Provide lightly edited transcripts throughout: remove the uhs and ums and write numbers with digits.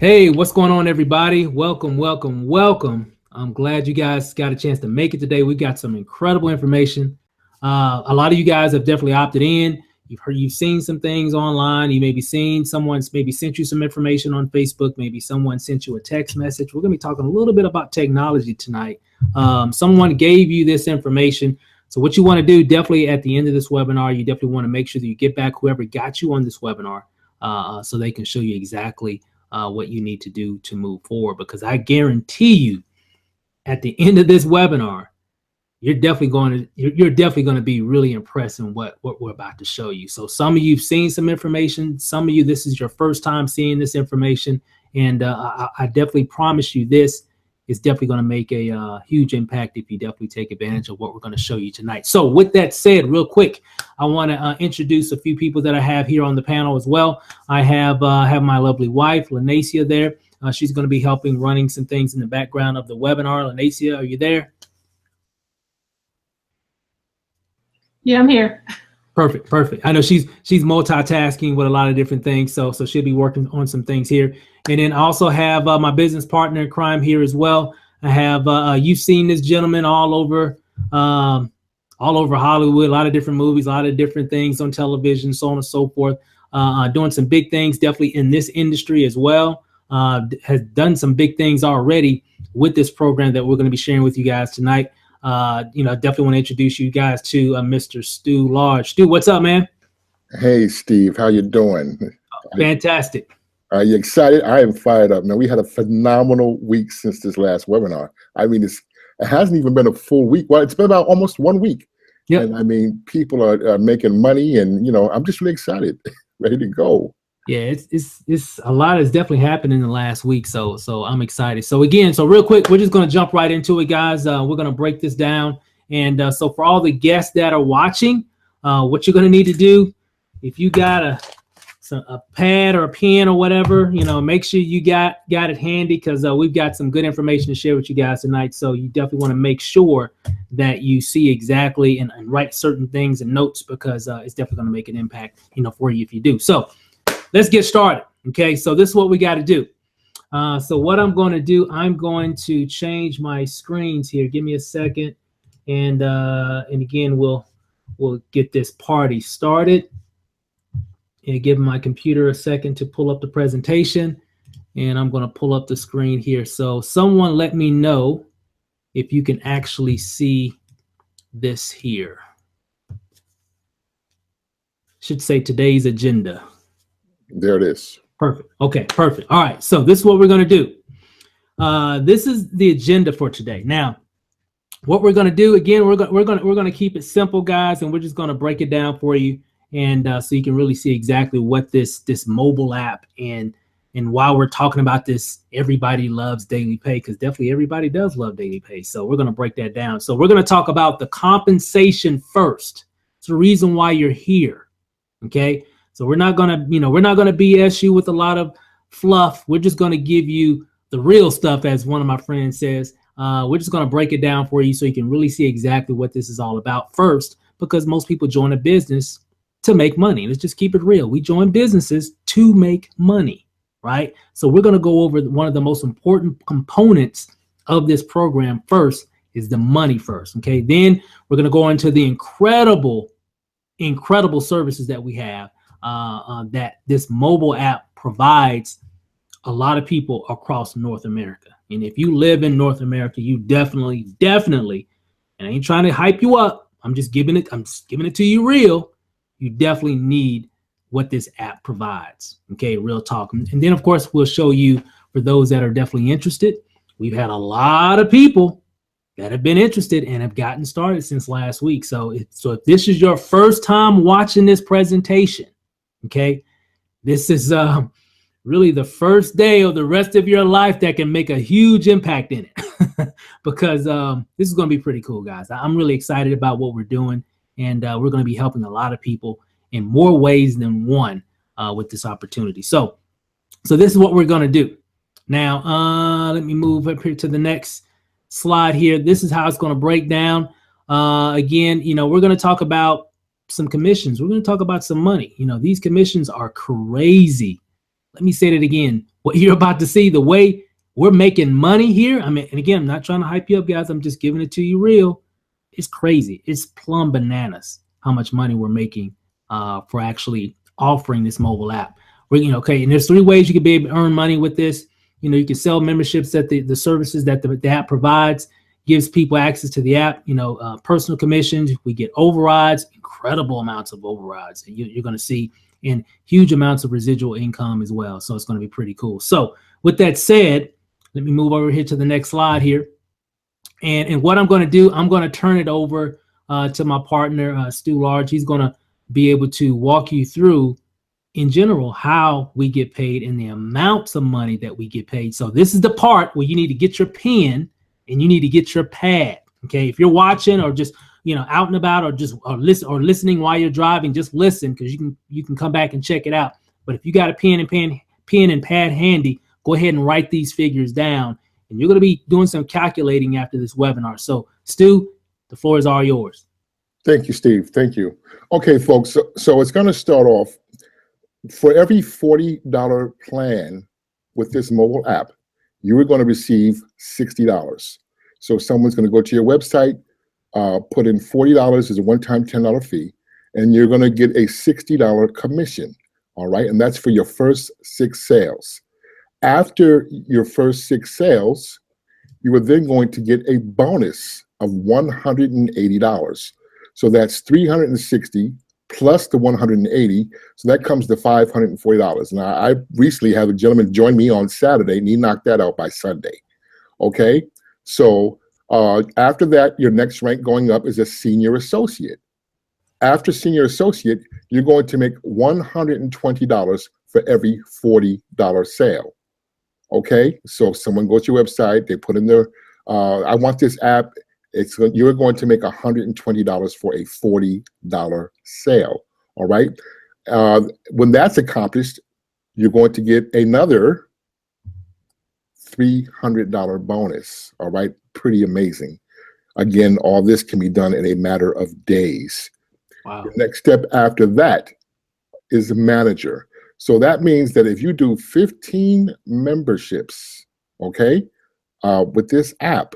Hey, what's going on, everybody? Welcome, welcome, welcome. I'm glad you guys got a chance to make it today. We got some incredible information. A lot of you guys have definitely opted in. You've seen some things online. You maybe seen someone's maybe sent you some information on Facebook. Maybe someone sent you a text message. We're going to be talking a little bit about technology tonight. Someone gave you this information. So what you want to do definitely at the end of this webinar, you definitely want to make sure that you get back whoever got you on this webinar so they can show you exactly what you need to do to move forward, because I guarantee you at the end of this webinar, you're definitely going to be really impressed in what we're about to show you. So some of you've seen some information, some of you, this is your first time seeing this information. And I definitely promise you this is definitely going to make a huge impact if you definitely take advantage of what we're going to show you tonight. So with that said, real quick, I want to introduce a few people that I have here on the panel as well. I have my lovely wife, Lanacia, there. She's going to be helping running some things in the background of the webinar. Lanacia, are you there? Yeah, I'm here. Perfect. I know she's multitasking with a lot of different things, so she'll be working on some things here. And then I also have my business partner in crime here as well. I have you've seen this gentleman all over Hollywood, a lot of different movies, a lot of different things on television, so on and so forth. Doing some big things, definitely in this industry as well. Has done some big things already with this program that we're going to be sharing with you guys tonight. Definitely want to introduce you guys to Mr. Stu Large. Stu, what's up, man? Hey, Steve, how you doing? Fantastic. Are you excited? I am fired up. Now, we had a phenomenal week since this last webinar. I mean, it hasn't even been a full week. Well, it's been about almost 1 week. Yep. And I mean, people are making money, and I'm just really excited, ready to go. Yeah, it's a lot has definitely happened in the last week, so I'm excited. So again, real quick, we're just going to jump right into it, guys. We're going to break this down, and so for all the guests that are watching, what you're going to need to do, if you got a pad or a pen or whatever, make sure you got it handy, because we've got some good information to share with you guys tonight. So you definitely want to make sure that you see exactly and write certain things and notes, because it's definitely going to make an impact, for you if you do. So let's get started. Okay, so this is what we got to do. So what I'm going to do, I'm going to change my screens here. Give me a second, and again, we'll get this party started. And give my computer a second to pull up the presentation, and I'm going to pull up the screen here. So someone let me know if you can actually see this here. Should say today's agenda. There it is. Perfect. Okay, perfect. All right, so this is what we're going to do. This is the agenda for today. Now, what we're going to do, again, we're going to keep it simple, guys, and we're just going to break it down for you, and so you can really see exactly what this mobile app and while we're talking about this, everybody loves Daily Pay, because definitely everybody does love Daily Pay. So we're going to break that down. So we're going to talk about the compensation first. It's the reason why you're here. Okay. So we're not gonna BS you with a lot of fluff. We're just gonna give you the real stuff, as one of my friends says. We're just gonna break it down for you so you can really see exactly what this is all about first, because most people join a business to make money. Let's just keep it real. We join businesses to make money, right? So we're gonna go over one of the most important components of this program first, is the money first. Okay, then we're gonna go into the incredible services that we have. That this mobile app provides a lot of people across North America. And if you live in North America, you definitely, and I ain't trying to hype you up, I'm just giving it to you real. You definitely need what this app provides. Okay, real talk. And then of course we'll show you, for those that are definitely interested, we've had a lot of people that have been interested and have gotten started since last week. So if this is your first time watching this presentation, okay, this is really the first day of the rest of your life that can make a huge impact in it, because this is going to be pretty cool, guys. I'm really excited about what we're doing, and we're going to be helping a lot of people in more ways than one with this opportunity. So this is what we're going to do. Now, let me move up here to the next slide here. This is how it's going to break down. Again, we're going to talk about some commissions. We're going to talk about some money. These commissions are crazy. Let me say that again. What you're about to see, the way we're making money here. I mean, and again, I'm not trying to hype you up, guys. I'm just giving it to you real. It's crazy. It's plumb bananas how much money we're making for actually offering this mobile app. Okay, and there's 3 ways you can be able to earn money with this. You can sell memberships that the services that the app provides, gives people access to the app, personal commissions. We get overrides, incredible amounts of overrides. And you're going to see in huge amounts of residual income as well. So it's going to be pretty cool. So with that said, let me move over here to the next slide here. And what I'm going to do, I'm going to turn it over to my partner, Stu Large. He's going to be able to walk you through, in general, how we get paid and the amounts of money that we get paid. So this is the part where you need to get your pen and you need to get your pad. Okay, if you're watching or just out and about or listening while you're driving, just listen, because you can come back and check it out. But if you got a pen and pad handy, go ahead and write these figures down, and you're going to be doing some calculating after this webinar. So Stu, the floor is all yours. Thank you, Steve. Thank you. Okay, folks. So it's going to start off. For every $40 plan with this mobile app, you are going to receive $60. So someone's going to go to your website, put in $40 as a one-time $10 fee, and you're going to get a $60 commission. All right, and that's for your first 6 sales. After your first 6 sales, you are then going to get a bonus of $180. So that's $360 plus the $180, so that comes to $540. Now, I recently had a gentleman join me on Saturday, and he knocked that out by Sunday. Okay, so after that, your next rank going up is a senior associate. After senior associate, you're going to make $120 for every $40 sale. Okay, so someone goes to your website, they put in their, I want this app. You're going to make $120 for a $40 sale. All right. When that's accomplished, you're going to get another $300 bonus. All right. Pretty amazing. Again, all this can be done in a matter of days. Wow. The next step after that is a manager. So that means that if you do 15 memberships, okay, with this app,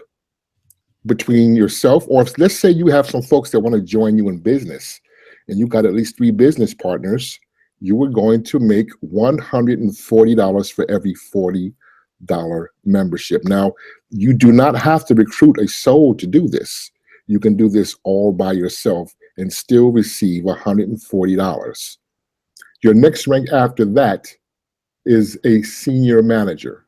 between yourself, or if, let's say you have some folks that want to join you in business and you've got at least 3 business partners, you are going to make $140 for every $40 membership. Now, you do not have to recruit a soul to do this. You can do this all by yourself and still receive $140. Your next rank after that is a senior manager.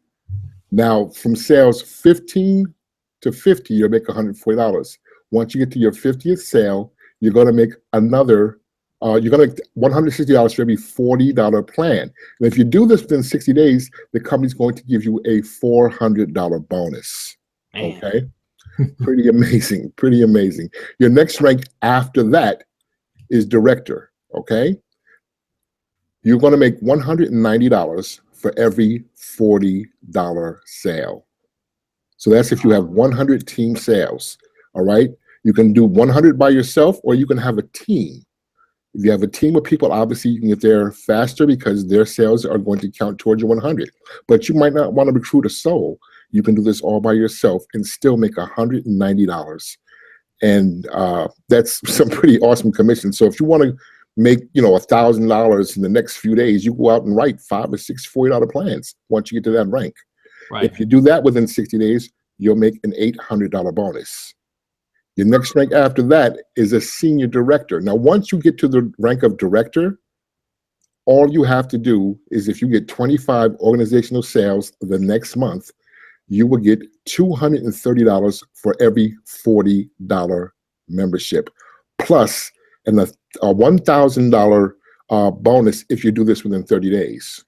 Now, from sales 15 to 50, you'll make $140. Once you get to your 50th sale, you're going to make another, you're going to make $160 for every $40 plan. And if you do this within 60 days, the company's going to give you a $400 bonus. Man. Okay? Pretty amazing, pretty amazing. Your next rank after that is director, okay? You're going to make $190 for every $40 sale. So that's if you have 100 team sales, all right? You can do 100 by yourself, or you can have a team. If you have a team of people, obviously you can get there faster because their sales are going to count towards your 100. But you might not want to recruit a soul. You can do this all by yourself and still make $190. And that's some pretty awesome commission. So if you want to make, $1,000 in the next few days, you go out and write 5 or 6 $40 plans once you get to that rank. Right. If you do that within 60 days, you'll make an $800 bonus. Your next rank after that is a senior director. Now, once you get to the rank of director, all you have to do is, if you get 25 organizational sales the next month, you will get $230 for every $40 membership, plus a $1,000 bonus if you do this within 30 days.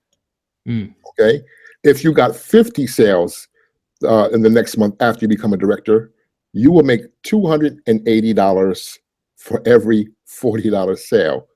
Okay? If you got 50 sales in the next month after you become a director, you will make $280 for every $40 sale.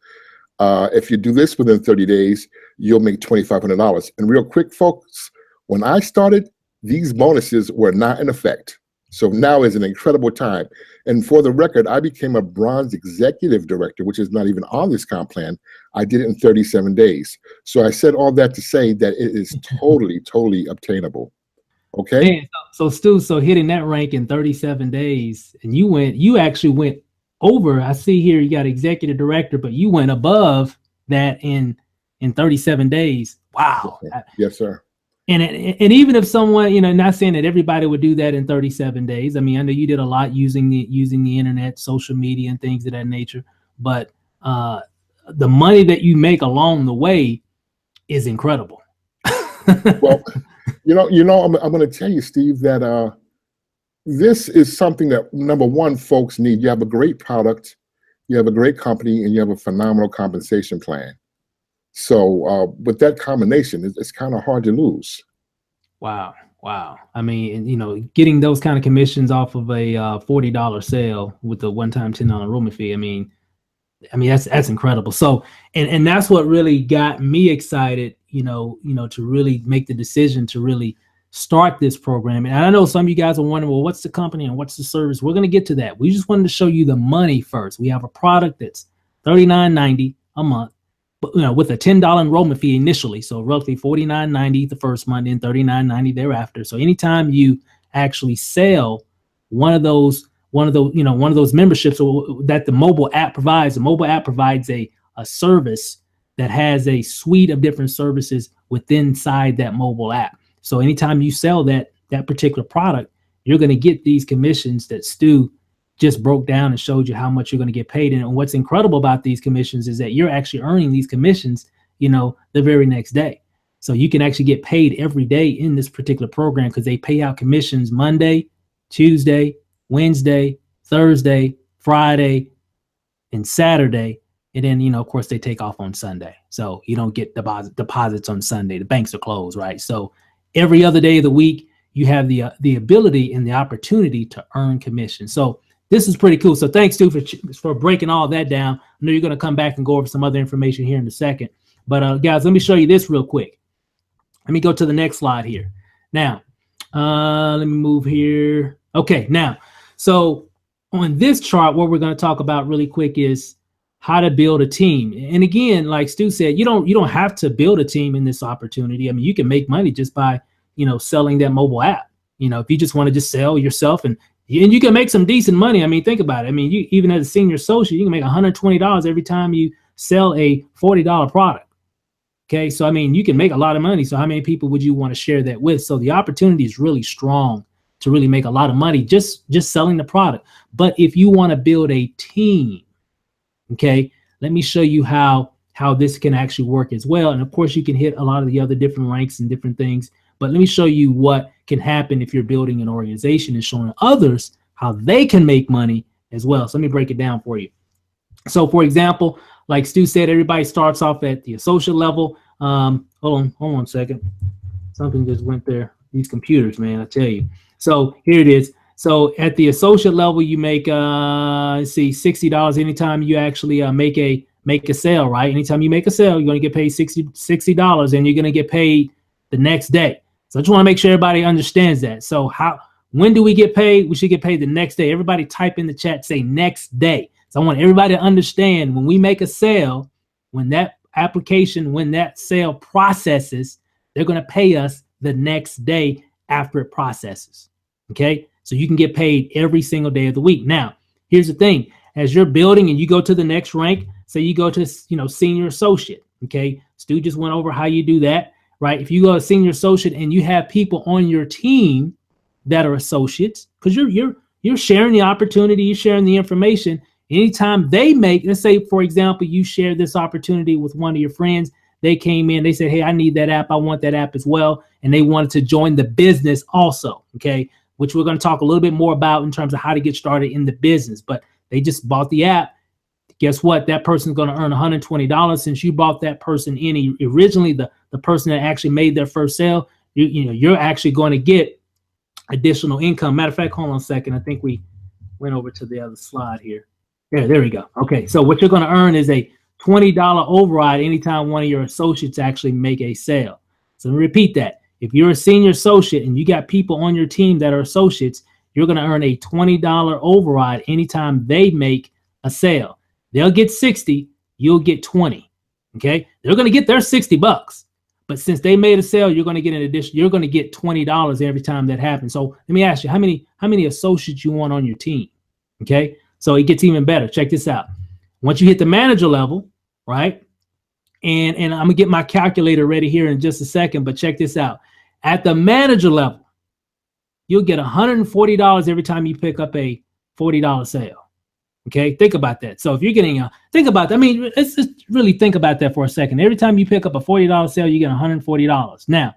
If you do this within 30 days, you'll make $2,500. And real quick, folks, when I started, these bonuses were not in effect. So now is an incredible time. And for the record, I became a bronze executive director, which is not even on this comp plan. I did it in 37 days. So I said all that to say that it is totally, totally obtainable. Okay. Man, so Stu, so hitting that rank in 37 days, and you actually went over. I see here you got executive director, but you went above that in 37 days. Wow. Yes, sir. And even if someone, not saying that everybody would do that in 37 days. I mean, I know you did a lot using the internet, social media, and things of that nature. But the money that you make along the way is incredible. Well, I'm going to tell you, Steve, that this is something that, number one, folks need. You have a great product, you have a great company, and you have a phenomenal compensation plan. So with that combination, it's kind of hard to lose. Wow. I mean, getting those kind of commissions off of a $40 sale with the one-time $10 enrollment fee. I mean, that's incredible. So, and that's what really got me excited, to really make the decision to really start this program. And I know some of you guys are wondering, well, what's the company and what's the service? We're going to get to that. We just wanted to show you the money first. We have a product that's $39.90 a month. With a $10 enrollment fee initially, so roughly $49.90 the first month and $39.90 thereafter. So anytime you actually sell one of those memberships that the mobile app provides, a service that has a suite of different services inside that mobile app. So anytime you sell that particular product, you're going to get these commissions that Stu just broke down and showed you how much you're going to get paid. And what's incredible about these commissions is that you're actually earning these commissions, the very next day. So you can actually get paid every day in this particular program because they pay out commissions Monday, Tuesday, Wednesday, Thursday, Friday, and Saturday. And then, of course, they take off on Sunday. So you don't get deposits on Sunday. The banks are closed, right? So every other day of the week, you have the ability and the opportunity to earn commission. So this is pretty cool. So thanks, Stu, for breaking all that down. I know you're going to come back and go over some other information here in a second. But guys, let me show you this real quick. Let me go to the next slide here. Now, let me move here. Okay, now, so on this chart, what we're going to talk about really quick is how to build a team. And again, like Stu said, you don't have to build a team in this opportunity. I mean, you can make money just by, selling that mobile app. If you just want to just sell yourself and you can make some decent money. I mean, think about it. I mean, you even as a senior associate, you can make $120 every time you sell a $40 product. Okay, so I mean, you can make a lot of money. So how many people would you want to share that with? So the opportunity is really strong to really make a lot of money just selling the product. But if you want to build a team, okay, let me show you how this can actually work as well. And of course, you can hit a lot of the other different ranks and different things. But let me show you what can happen if you're building an organization and showing others how they can make money as well. So let me break it down for you. So for example, like Stu said, everybody starts off at the associate level. Hold on a second. Something just went there. These computers, man, I tell you. So here it is. So at the associate level, you make $60 anytime you actually make a sale, right? Anytime you make a sale, you're going to get paid $60 and you're going to get paid the next day. So I just want to make sure everybody understands that. So when do we get paid? We should get paid the next day. Everybody type in the chat, say next day. So I want everybody to understand when we make a sale, when that sale processes, they're going to pay us the next day after it processes. Okay. So you can get paid every single day of the week. Now, here's the thing. As you're building and you go to the next rank, say you go to, senior associate. Okay. Stu just went over how you do that. Right? If you go to senior associate and you have people on your team that are associates, because you're sharing the opportunity, you're sharing the information. Anytime they let's say, for example, you share this opportunity with one of your friends, they came in, they said, hey, I need that app, I want that app as well. And they wanted to join the business also, okay? Which we're going to talk a little bit more about in terms of how to get started in the business. But they just bought the app. Guess what? That person's going to earn $120 since you brought that person in. Originally, the person that actually made their first sale, you're actually going to get additional income. Matter of fact, hold on a second. I think we went over to the other slide here. There we go. Okay, so what you're going to earn is a $20 override anytime one of your associates actually make a sale. So let me repeat that. If you're a senior associate and you got people on your team that are associates, you're going to earn a $20 override anytime they make a sale. They'll get 60, you'll get 20. Okay, they're going to get their $60, but since they made a sale, you're going to get an addition. You're going to get $20 every time that happens. So let me ask you, how many associates you want on your team? Okay, so it gets even better. Check this out. Once you hit the manager level, right? And I'm gonna get my calculator ready here in just a second, but check this out. At the manager level, you'll get $140 every time you pick up a $40 sale. Okay, think about that. So if you're getting think about that. I mean, let's just really think about that for a second. Every time you pick up a $40 sale, you get $140. Now,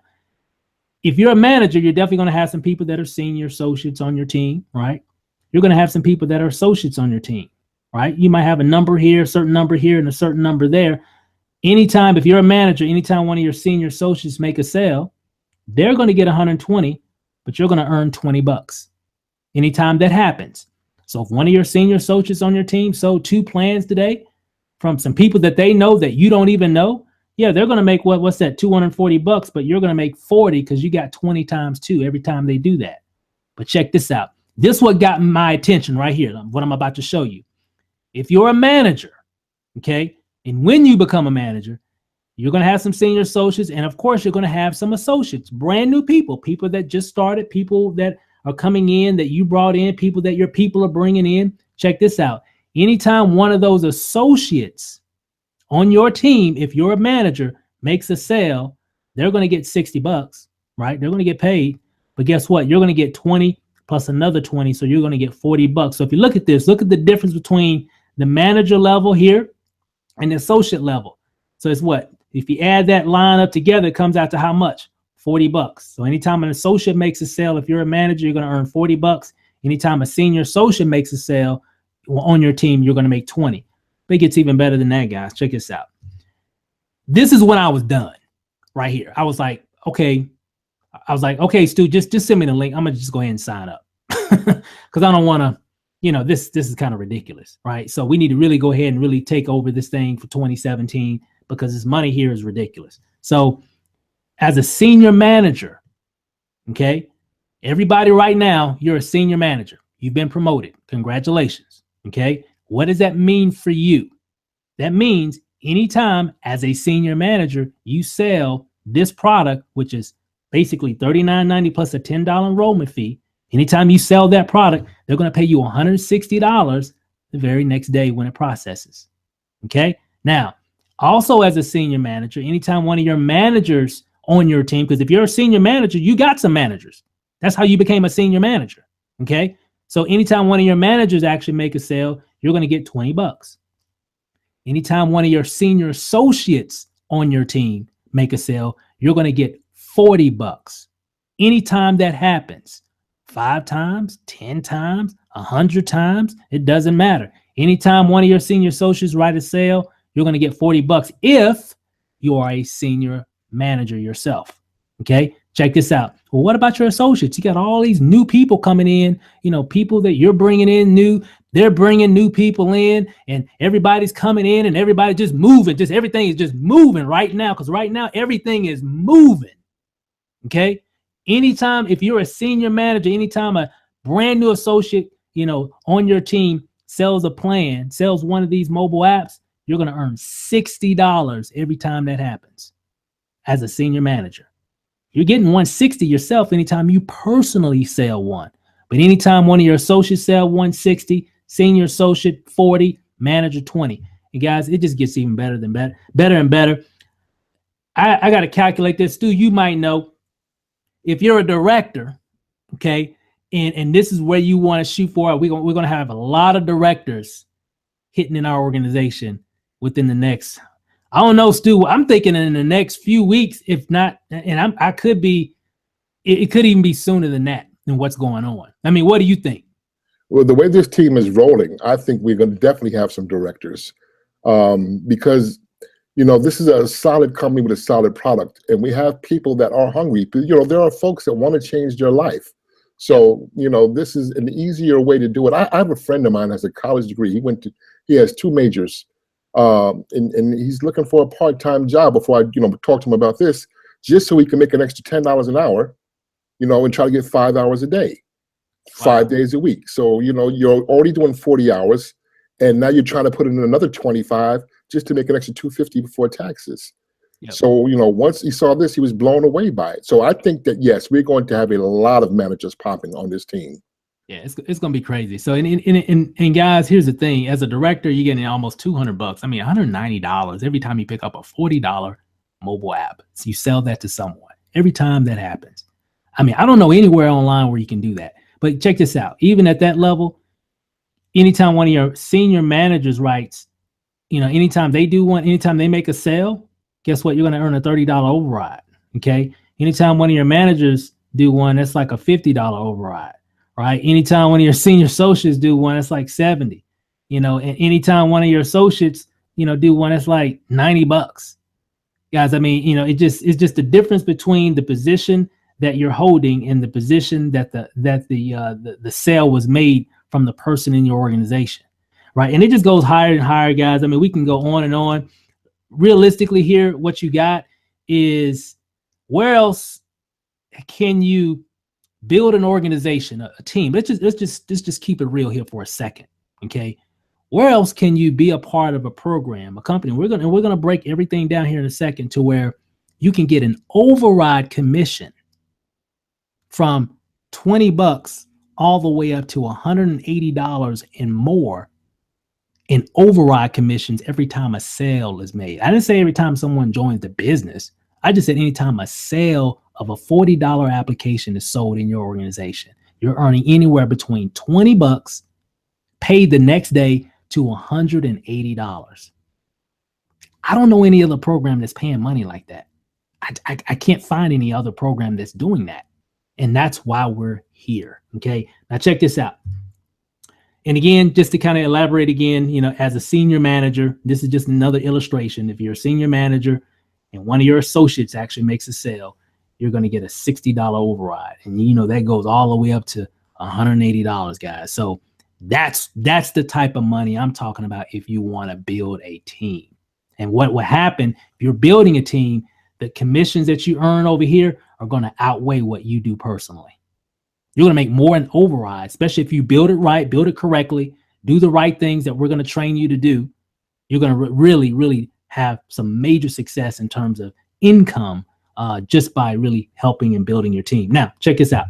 if you're a manager, you're definitely going to have some people that are senior associates on your team, right? You're going to have some people that are associates on your team, right? You might have a number here, a certain number here, and a certain number there. Anytime, if you're a manager, anytime one of your senior associates make a sale, they're going to get 120, but you're going to earn $20 anytime that happens. So if one of your senior associates on your team sold 2 plans today from some people that they know that you don't even know, yeah, they're going to make what's that, $240, but you're going to make 40 because you got 20 times 2 every time they do that. But check this out. This is what got my attention right here, what I'm about to show you. If you're a manager, okay, and when you become a manager, you're going to have some senior associates, and of course, you're going to have some associates, brand new people that just started, people that are coming in that you brought in, people that your people are bringing in. Check this out. Anytime one of those associates on your team, if you're a manager, makes a sale, they're going to get $60, right? They're going to get paid. But guess what? You're going to get 20 plus another 20. So you're going to get $40. So if you look at this, look at the difference between the manager level here and the associate level. So it's what? If you add that line up together, it comes out to how much? $40. So anytime an associate makes a sale, if you're a manager, you're going to earn $40. Anytime a senior associate makes a sale on your team, you're going to make 20. But it gets even better than that, guys. Check this out. This is when I was done right here. I was like, okay, Stu, just send me the link. I'm going to just go ahead and sign up because I don't want to, this is kind of ridiculous, right? So we need to really go ahead and really take over this thing for 2017 because this money here is ridiculous. So as a senior manager, okay, everybody right now, you're a senior manager. You've been promoted. Congratulations, okay? What does that mean for you? That means anytime as a senior manager, you sell this product, which is basically $39.90 plus a $10 enrollment fee. Anytime you sell that product, they're going to pay you $160 the very next day when it processes, okay? Now, also as a senior manager, anytime one of your managers on your team, because if you're a senior manager, you got some managers. That's how you became a senior manager, okay? So anytime one of your managers actually make a sale, you're going to get $20. Anytime one of your senior associates on your team make a sale, you're going to get $40. Anytime that happens, 5 times, 10 times, 100 times, it doesn't matter. Anytime one of your senior associates write a sale, you're going to get $40 if you are a senior manager yourself. Okay, check this out. Well, what about your associates? You got all these new people coming in, people that you're bringing in new, they're bringing new people in, and everybody's coming in and everybody just moving, just everything is just moving right now, because right now everything is moving. Okay, anytime, if you're a senior manager, anytime a brand new associate, on your team sells a plan, sells one of these mobile apps, you're going to earn $60 every time that happens as a senior manager. You're getting $160 yourself anytime you personally sell one. But anytime one of your associates sell $160, senior associate $40, manager $20. And guys, it just gets even better and better. I got to calculate this. Stu, you might know, if you're a director, okay, and this is where you want to shoot for, we're going to have a lot of directors hitting in our organization within the next, I don't know, Stu, I'm thinking in the next few weeks, if not, and it could even be sooner than that, than what's going on. I mean, what do you think? Well, the way this team is rolling, I think we're going to definitely have some directors because, this is a solid company with a solid product, and we have people that are hungry. There are folks that want to change their life. So, this is an easier way to do it. I have a friend of mine who has a college degree. He has 2 majors. And he's looking for a part-time job before I, talk to him about this, just so he can make an extra $10 an hour, and try to get 5 hours a day. 5 days a week. So, you know, you're already doing 40 hours and now you're trying to put in another 25 just to make an extra 250 before taxes. Yep. So, you know, once he saw this, he was blown away by it. So I think that, yes, we're going to have a lot of managers popping on this team. Yeah, it's going to be crazy. So, and guys, here's the thing. As a director, you're getting almost $200. I mean, $190 every time you pick up a $40 mobile app. So you sell that to someone every time that happens. I mean, I don't know anywhere online where you can do that. But check this out. Even at that level, anytime one of your senior managers writes, you know, anytime they make a sale, guess what? You're going to earn a $30 override. Okay. Anytime one of your managers do one, that's like a $50 override, right? Anytime one of your senior associates do one, it's like 70, you know, and anytime one of your associates, you know, do one, it's like $90. Guys, I mean, you know, it's just the difference between the position that you're holding and the position that the sale was made from the person in your organization, right? And it just goes higher and higher, guys. I mean, we can go on and on. Realistically here, what you got is, where else can you build an organization, a team? Let's just keep it real here for a second, okay? Where else can you be a part of a program, a company? We're gonna break everything down here in a second to where you can get an override commission from $20 all the way up to $180 and more in override commissions every time a sale is made. I didn't say every time someone joins the business. I just said anytime a sale of a $40 application is sold in your organization, you're earning anywhere between $20 paid the next day to $180. I don't know any other program that's paying money like that. I can't find any other program that's doing that. And that's why we're here. Okay. Now check this out. And again, just to kind of elaborate again, you know, as a senior manager, this is just another illustration. If you're a senior manager and one of your associates actually makes a sale, you're going to get a $60 override. And, you know, that goes all the way up to $180, guys. So that's the type of money I'm talking about if you want to build a team. And what will happen if you're building a team, the commissions that you earn over here are going to outweigh what you do personally. You're going to make more in override, especially if you build it right, build it correctly, do the right things that we're going to train you to do. You're going to really, really have some major success in terms of income just by really helping and building your team. Now, check this out.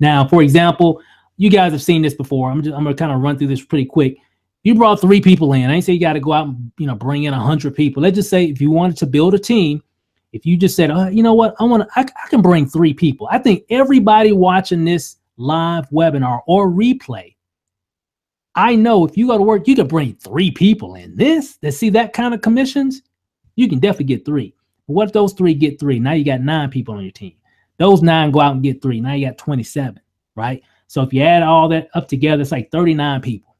Now, for example, you guys have seen this before. I'm going to kind of run through this pretty quick. You brought 3 people in. I ain't say you got to go out and, you know, bring in 100 people. Let's just say if you wanted to build a team, if you just said, you know what, I can bring 3 people. I think everybody watching this live webinar or replay, I know if you go to work, you could bring 3 people in. That see that kind of commissions, you can definitely get 3. But what if those 3 get 3? Now you got 9 people on your team. Those 9 go out and get 3. Now you got 27, right? So if you add all that up together, it's like 39 people.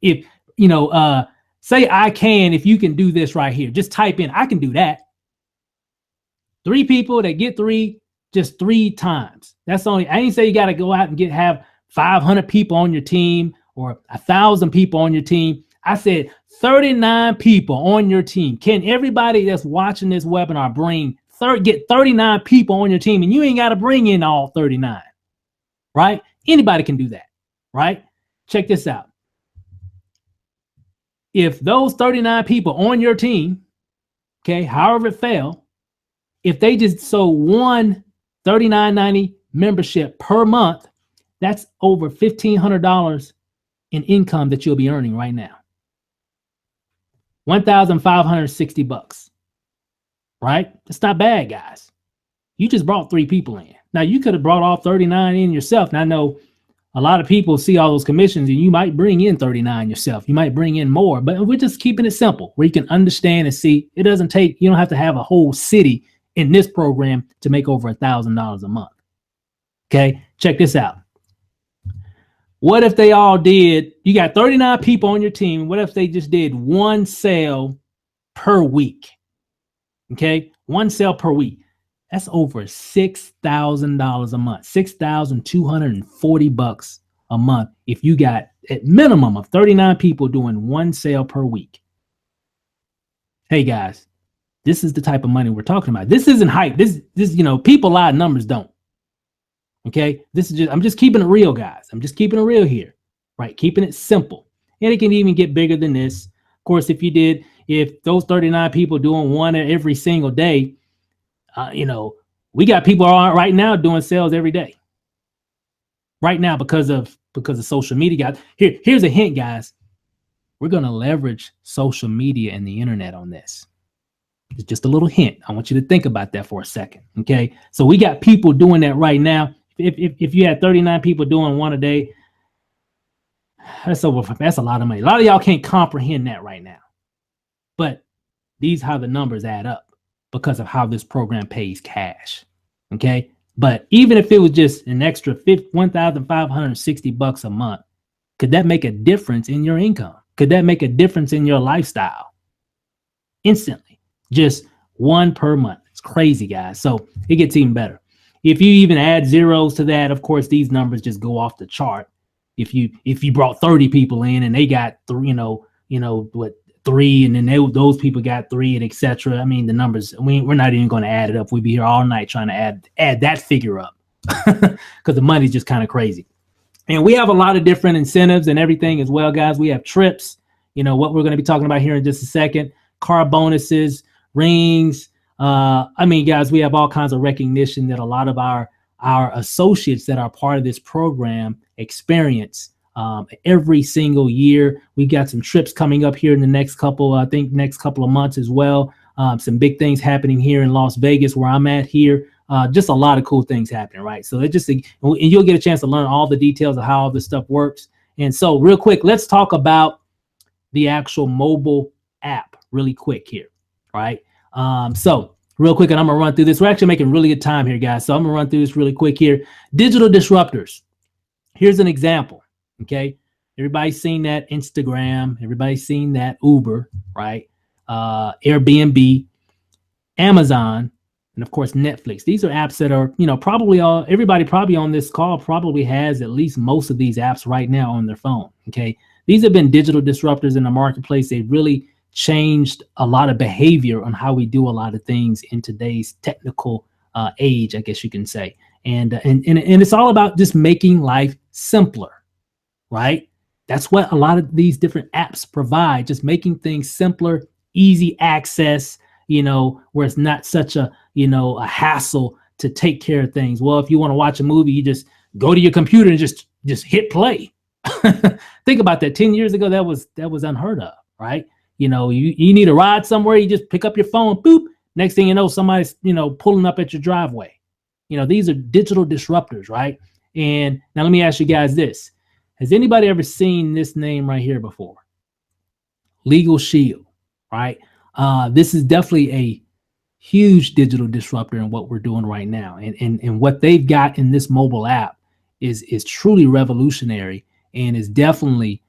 If, you know, say if you can do this right here, just type in, I can do that. 3 people that get 3, just 3 times. That's only, I ain't say you got to go out and have 500 people on your team or 1,000 people on your team. I said 39 people on your team. Can everybody that's watching this webinar get 39 people on your team? And you ain't got to bring in all 39, right? Anybody can do that, right? Check this out. If those 39 people on your team, okay, however it fell, if they just sold one $39.90 membership per month, that's over $1,500 in income that you'll be earning right now. $1,560, right? That's not bad, guys. You just brought 3 people in. Now you could have brought all 39 in yourself. And I know a lot of people see all those commissions and you might bring in 39 yourself. You might bring in more, but we're just keeping it simple where you can understand and see. It doesn't take, you don't have to have a whole city in this program to make over $1,000 a month. Okay, check this out. What if they all did, you got 39 people on your team. What if they just did 1 sale per week? Okay, 1 sale per week. That's over $6,000 a month, $6,240 a month. If you got at minimum of 39 people doing 1 sale per week. Hey guys, this is the type of money we're talking about. This isn't hype. This, you know, people lie, numbers don't. Okay, I'm just keeping it real, guys. I'm just keeping it real here, right? Keeping it simple, and it can even get bigger than this. Of course, if those 39 people doing one every single day, we got people right now doing sales every day. Right now, because of social media, guys. Here's a hint, guys. We're gonna leverage social media and the internet on this. It's just a little hint. I want you to think about that for a second. Okay, so we got people doing that right now. If you had 39 people doing one a day, that's a lot of money. A lot of y'all can't comprehend that right now, but these how the numbers add up because of how this program pays cash. Okay, but even if it was just an extra $1,560 a month, could that make a difference in your income? Could that make a difference in your lifestyle? Instantly, just one per month. It's crazy, guys. So it gets even better. If you even add zeros to that, of course, these numbers just go off the chart. If you brought 30 people in and they got three, three, and then those people got three, and etc. I mean, the numbers, we're not even going to add it up. We'd be here all night trying to add that figure up because the money's just kind of crazy. And we have a lot of different incentives and everything as well, guys. We have trips, what we're going to be talking about here in just a second, car bonuses, rings. Guys, we have all kinds of recognition that a lot of our associates that are part of this program experience every single year. We got some trips coming up here in the next couple of months as well. Some big things happening here in Las Vegas where I'm at here. Just a lot of cool things happening, right? So and you'll get a chance to learn all the details of how all this stuff works. And so real quick, let's talk about the actual mobile app really quick here, right? So real quick, and I'm gonna run through this. We're actually making really good time here, guys. So I'm gonna run through this really quick here. Digital disruptors. Here's an example, okay? Everybody's seen that Instagram. Everybody's seen that Uber, right? Airbnb, Amazon, and of course, Netflix. These are apps that are, everybody probably on this call probably has at least most of these apps right now on their phone, okay? These have been digital disruptors in the marketplace. They really changed a lot of behavior on how we do a lot of things in today's technical age, I guess you can say. And it's all about just making life simpler, right? That's what a lot of these different apps provide, just making things simpler, easy access, where it's not such a hassle to take care of things. Well, if you want to watch a movie, you just go to your computer and just hit play. Think about that. 10 years ago, that was unheard of, right? You need a ride somewhere, you just pick up your phone, boop. Next thing you know, somebody's, pulling up at your driveway. These are digital disruptors, right? And now let me ask you guys this. Has anybody ever seen this name right here before? Legal Shield, right? This is definitely a huge digital disruptor in what we're doing right now. And what they've got in this mobile app is truly revolutionary and is definitely,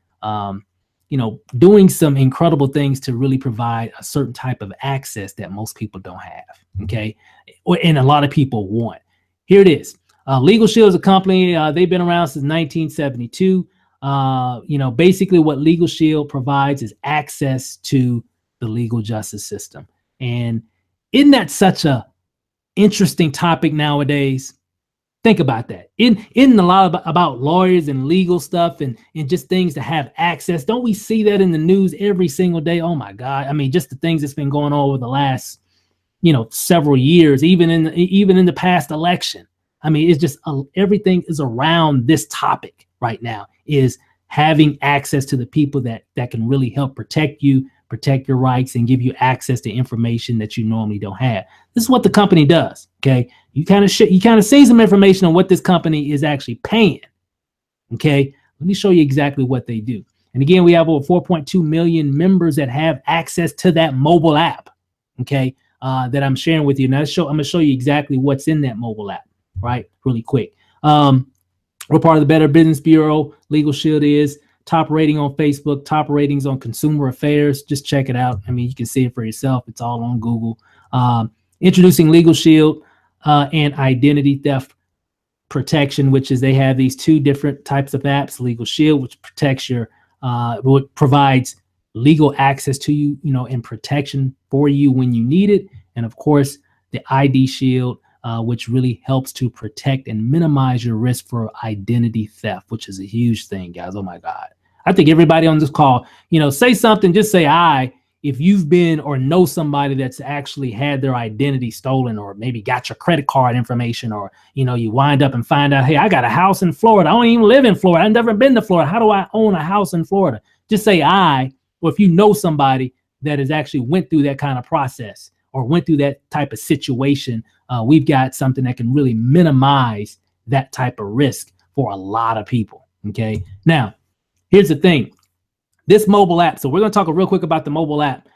doing some incredible things to really provide a certain type of access that most people don't have, okay? And a lot of people want. Here it is. Legal Shield is a company. They've been around since 1972. Basically what Legal Shield provides is access to the legal justice system. And isn't that such a interesting topic nowadays? Think about that. In a lot about lawyers and legal stuff and just things to have access. Don't we see that in the news every single day? Oh my God. I mean, just the things that's been going on over the last, several years, even in the past election. I mean, it's just everything is around this topic right now, is having access to the people that can really help protect you, protect your rights, and give you access to information that you normally don't have. This is what the company does, okay? You kind of see some information on what this company is actually paying, okay? Let me show you exactly what they do. And again, we have over 4.2 million members that have access to that mobile app, okay, that I'm sharing with you. Now, I'm going to show you exactly what's in that mobile app, right, really quick. We're part of the Better Business Bureau. Legal Shield is top rating on Facebook, top ratings on Consumer Affairs. Just check it out. I mean, you can see it for yourself. It's all on Google. Introducing Legal Shield and Identity Theft Protection, which is they have these two different types of apps. Legal Shield, which protects provides legal access to you, and protection for you when you need it. And of course, the ID Shield, which really helps to protect and minimize your risk for identity theft, which is a huge thing, guys. Oh my God. I think everybody on this call, say something, just say if you've been or know somebody that's actually had their identity stolen, or maybe got your credit card information, or, you wind up and find out, hey, I got a house in Florida. I don't even live in Florida. I've never been to Florida. How do I own a house in Florida? Just say or if you know somebody that has actually went through that kind of process or went through that type of situation, we've got something that can really minimize that type of risk for a lot of people. Okay. Now, here's the thing. This mobile app. So we're going to talk real quick about the mobile app.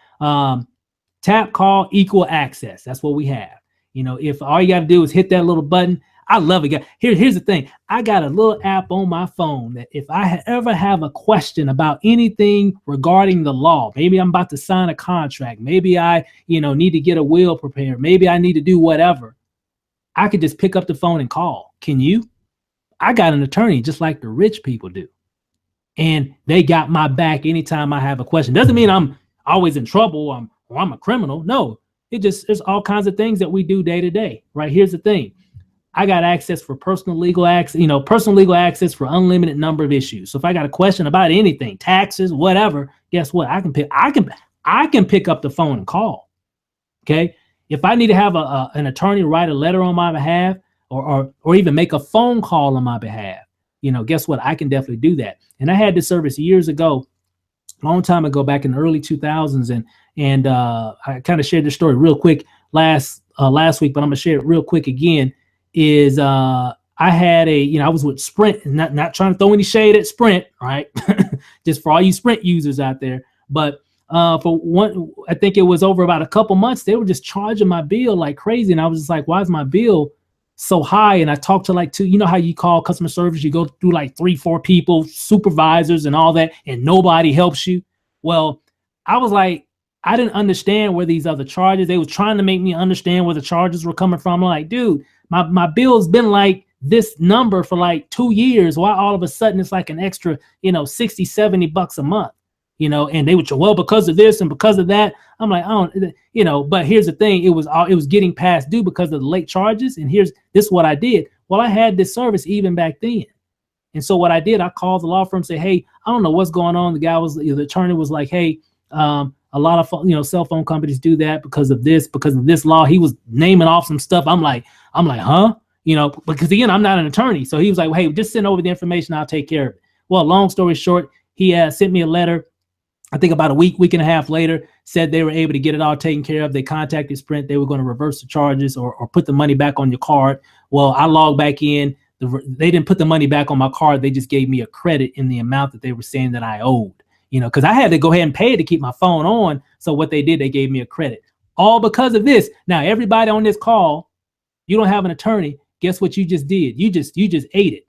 Tap, call, equal access. That's what we have. If all you got to do is hit that little button, I love it. Here's the thing. I got a little app on my phone that if I ever have a question about anything regarding the law, maybe I'm about to sign a contract, maybe I, need to get a will prepared, maybe I need to do whatever, I could just pick up the phone and call. Can you? I got an attorney just like the rich people do. And they got my back anytime I have a question. Doesn't mean I'm always in trouble or I'm a criminal. No, there's all kinds of things that we do day to day, right? Here's the thing. I got access for personal legal access for unlimited number of issues. So if I got a question about anything, taxes, whatever, guess what? I can pick up the phone and call. Okay. If I need to have an attorney write a letter on my behalf or even make a phone call on my behalf, guess what? I can definitely do that. And I had this service years ago, a long time ago, back in the early 2000s. And I kind of shared this story real quick last week, but I'm gonna share it real quick again. Is I had I was with Sprint, not trying to throw any shade at Sprint, right? Just for all you Sprint users out there. But for one, I think it was over about a couple months, they were just charging my bill like crazy. And I was just like, why is my bill so high? And I talked to like how you call customer service, you go through like 3-4 people, supervisors and all that, and nobody helps you. Well, I was like, I didn't understand where these other charges, they were trying to make me understand where the charges were coming from. I'm like, dude, my bill's been like this number for like 2 years. Why all of a sudden it's like an extra, $60-70 a month, and they would, well, because of this and because of that. I'm like, but here's the thing. It was getting past due because of the late charges. And this is what I did. Well, I had this service even back then. And so what I did, I called the law firm, say, hey, I don't know what's going on. The attorney was like, hey, a lot of cell phone companies do that because of this law. He was naming off some stuff. I'm like, huh? Because again, I'm not an attorney. So he was like, well, hey, just send over the information. I'll take care of it. Well, long story short, he sent me a letter. I think about a week and a half later, said they were able to get it all taken care of. They contacted Sprint. They were going to reverse the charges or put the money back on your card. Well, I logged back in. They didn't put the money back on my card. They just gave me a credit in the amount that they were saying that I owed. Because I had to go ahead and pay to keep my phone on. So what they did, they gave me a credit. All because of this. Now, everybody on this call, you don't have an attorney. Guess what you just did? You just ate it.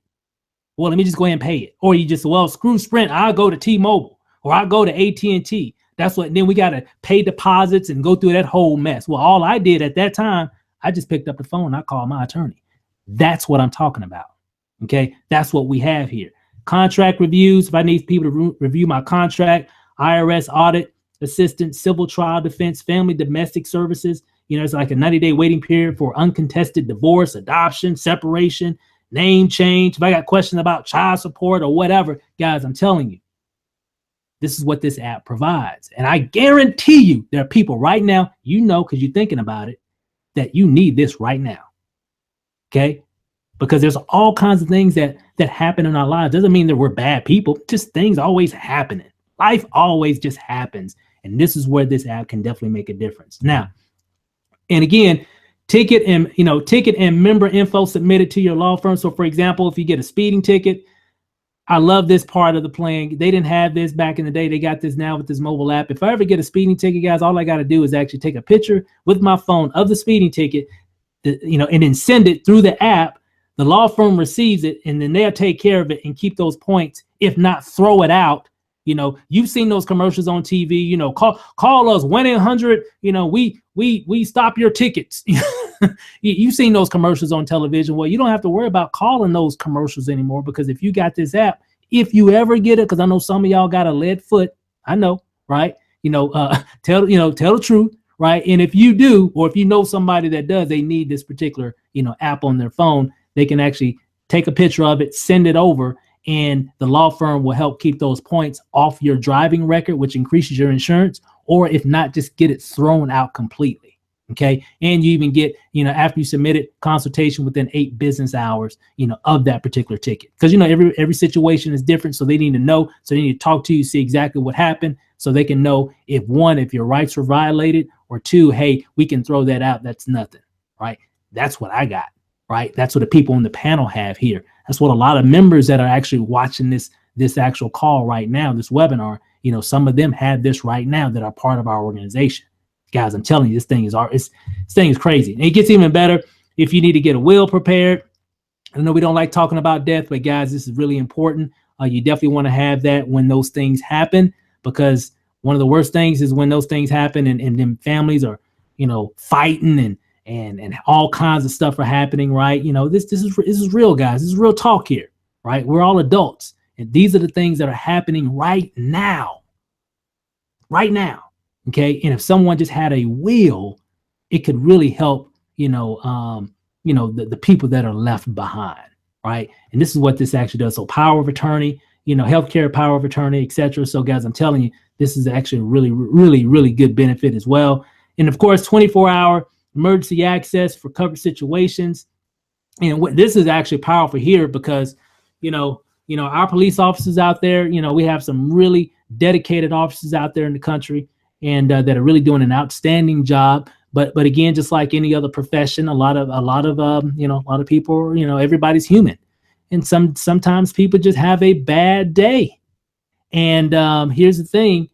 Well, let me just go ahead and pay it. Or you just, well, screw Sprint. I'll go to T-Mobile or I'll go to AT&T. That's what, then we got to pay deposits and go through that whole mess. Well, all I did at that time, I just picked up the phone and I called my attorney. That's what I'm talking about. Okay. That's what we have here. Contract reviews. If I need people to review my contract, IRS audit, assistance, civil trial defense, family domestic services. It's like a 90-day waiting period for uncontested divorce, adoption, separation, name change. If I got questions about child support or whatever, guys, I'm telling you, this is what this app provides. And I guarantee you there are people right now, because you're thinking about it, that you need this right now. Okay. Because there's all kinds of things that happen in our lives. Doesn't mean that we're bad people. Just things always happening. Life always just happens. And this is where this app can definitely make a difference. Now, and again, ticket and member info submitted to your law firm. So for example, if you get a speeding ticket, I love this part of the plan. They didn't have this back in the day. They got this now with this mobile app. If I ever get a speeding ticket, guys, all I got to do is actually take a picture with my phone of the speeding ticket, and then send it through the app. The law firm receives it, and then they'll take care of it and keep those points, if not throw it out. You've seen those commercials on TV, call us 1-800, we stop your tickets. You've seen those commercials on television. Well, you don't have to worry about calling those commercials anymore, because if you got this app, if you ever get it, because I know some of y'all got a lead foot, I know, right? Tell the truth. right? And if you do, or if you know somebody that does, they need this particular, app on their phone, they can actually take a picture of it, send it over, and the law firm will help keep those points off your driving record, which increases your insurance, or if not, just get it thrown out completely. Okay. And you even get, after you submit it, consultation within 8 business hours, of that particular ticket. Because, every situation is different. So they need to know. So they need to talk to you, see exactly what happened, so they can know if your rights were violated, or 2, hey, we can throw that out. That's nothing. Right. That's what I got. Right. That's what the people on the panel have here. That's what a lot of members that are actually watching this actual call right now, this webinar, some of them have this right now that are part of our organization. Guys, I'm telling you, this thing is crazy. And it gets even better if you need to get a will prepared. I know we don't like talking about death, but guys, this is really important. You definitely want to have that when those things happen, because one of the worst things is when those things happen and then families are, fighting and all kinds of stuff are happening, right? This is real, guys. This is real talk here, right? We're all adults, and these are the things that are happening right now. Right now. Okay. And if someone just had a will, it could really help, the people that are left behind. Right. And this is what this actually does. So power of attorney, healthcare power of attorney, etc. So guys, I'm telling you, this is actually a really, really, really good benefit as well. And of course, 24-hour emergency access for covered situations. And this is actually powerful here because, our police officers out there, we have some really dedicated officers out there in the country, and that are really doing an outstanding job. But again, just like any other profession, a lot of people, everybody's human, and sometimes people just have a bad day. And here's the thing: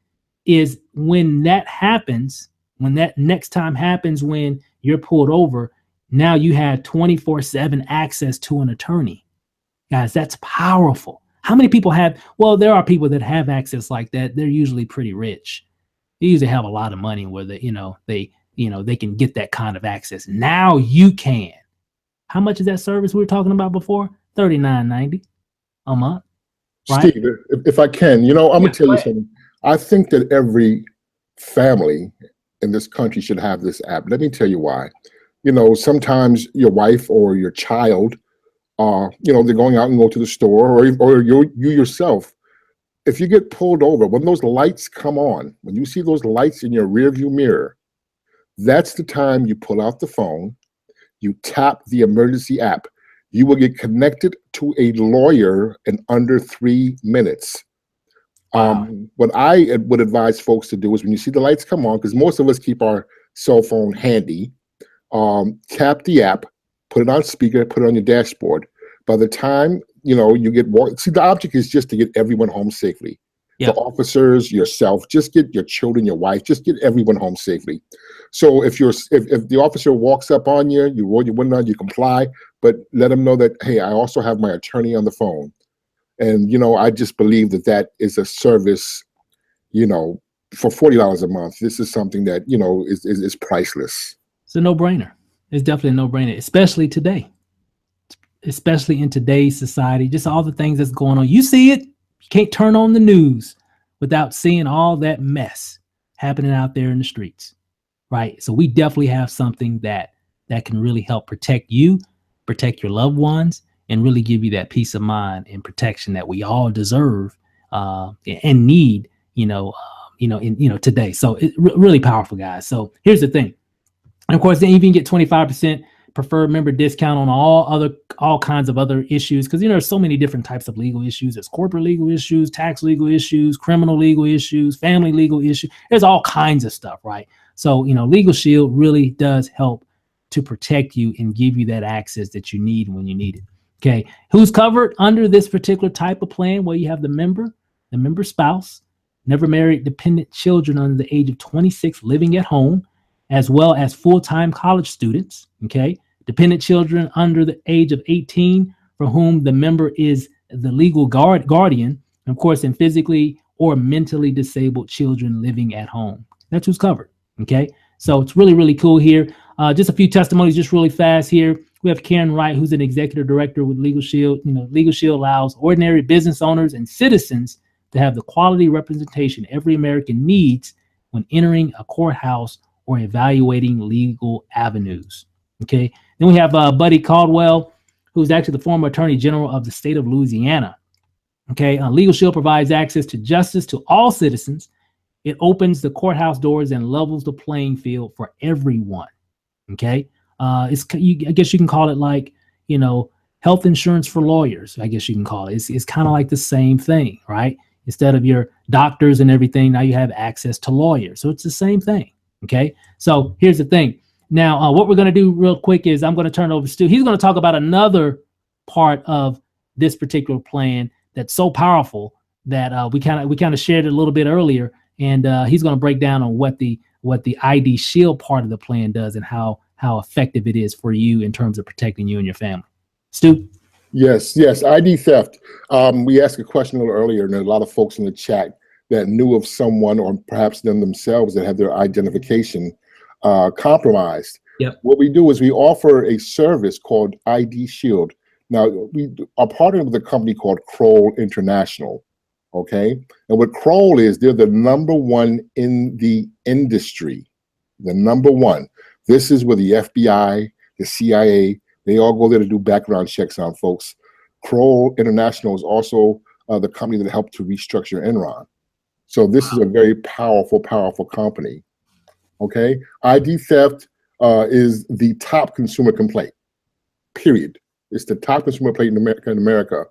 is when that happens, when that next time happens, when you're pulled over, now you have 24/7 access to an attorney. Guys, that's powerful. How many people have? Well, there are people that have access like that. They're usually pretty rich. They usually have a lot of money where they can get that kind of access. Now you can. How much is that service we were talking about before? $39.90 a month. Right? Steve, if I can, I'm gonna tell you something. I think that every family in this country should have this app. Let me tell you why. Sometimes your wife or your child, they're going out and go to the store, or you yourself. If you get pulled over, when those lights come on, when you see those lights in your rearview mirror, that's the time you pull out the phone, you tap the emergency app. You will get connected to a lawyer in under 3 minutes. What I would advise folks to do is when you see the lights come on, because most of us keep our cell phone handy, tap the app, put it on speaker, put it on your dashboard. By the time you get see, the object is just to get everyone home safely. Yep. The officers, yourself, just get your children, your wife, just get everyone home safely. So if the officer walks up on you, you roll your window down, you comply, but let them know that, hey, I also have my attorney on the phone. And I just believe that is a service, for $40 a month. This is something that is priceless. It's a no-brainer. It's definitely a no-brainer, especially today. Especially in today's society, just all the things that's going on. You see it. You can't turn on the news without seeing all that mess happening out there in the streets, right? So we definitely have something that can really help protect you, protect your loved ones, and really give you that peace of mind and protection that we all deserve and need, today. So it's really powerful, guys. So here's the thing. And of course, then you can get 25% preferred member discount on all kinds of other issues, because there's so many different types of legal issues. There's corporate legal issues, tax legal issues, criminal legal issues, family legal issues. There's all kinds of stuff, right? So Legal Shield really does help to protect you and give you that access that you need when you need it. Okay, who's covered under this particular type of plan? Well, you have the member spouse, never married dependent children under the age of 26 living at home, as well as full-time college students, okay? Dependent children under the age of 18 for whom the member is the legal guardian, of course, and physically or mentally disabled children living at home. That's who's covered, okay? So it's really, really cool here. Just a few testimonies just really fast here. We have Karen Wright, who's an executive director with Legal Shield. Legal Shield allows ordinary business owners and citizens to have the quality representation every American needs when entering a courthouse or evaluating legal avenues. Okay. Then we have Buddy Caldwell, who's actually the former Attorney General of the state of Louisiana. Okay. Legal Shield provides access to justice to all citizens. It opens the courthouse doors and levels the playing field for everyone. Okay. I guess you can call it like, health insurance for lawyers. I guess you can call it. It's kind of like the same thing, right? Instead of your doctors and everything, now you have access to lawyers. So it's the same thing. Okay. So here's the thing. Now, what we're going to do real quick is I'm going to turn it over to Stu. He's going to talk about another part of this particular plan that's so powerful that we kind of shared it a little bit earlier, and he's going to break down on what the ID Shield part of the plan does and how effective it is for you in terms of protecting you and your family. Stu? Yes, ID theft. We asked a question a little earlier, and there are a lot of folks in the chat that knew of someone or perhaps them themselves that had their identification compromised. Yep. What we do is we offer a service called ID Shield. Now, we are partnered with a company called Kroll International, okay? And what Kroll is, they're the number one in the industry, the number one. This is where the FBI, the CIA, they all go there to do background checks on folks. Kroll International is also the company that helped to restructure Enron. So this is a very powerful, powerful company, okay? ID theft is the top consumer complaint, period. It's the top consumer complaint in America.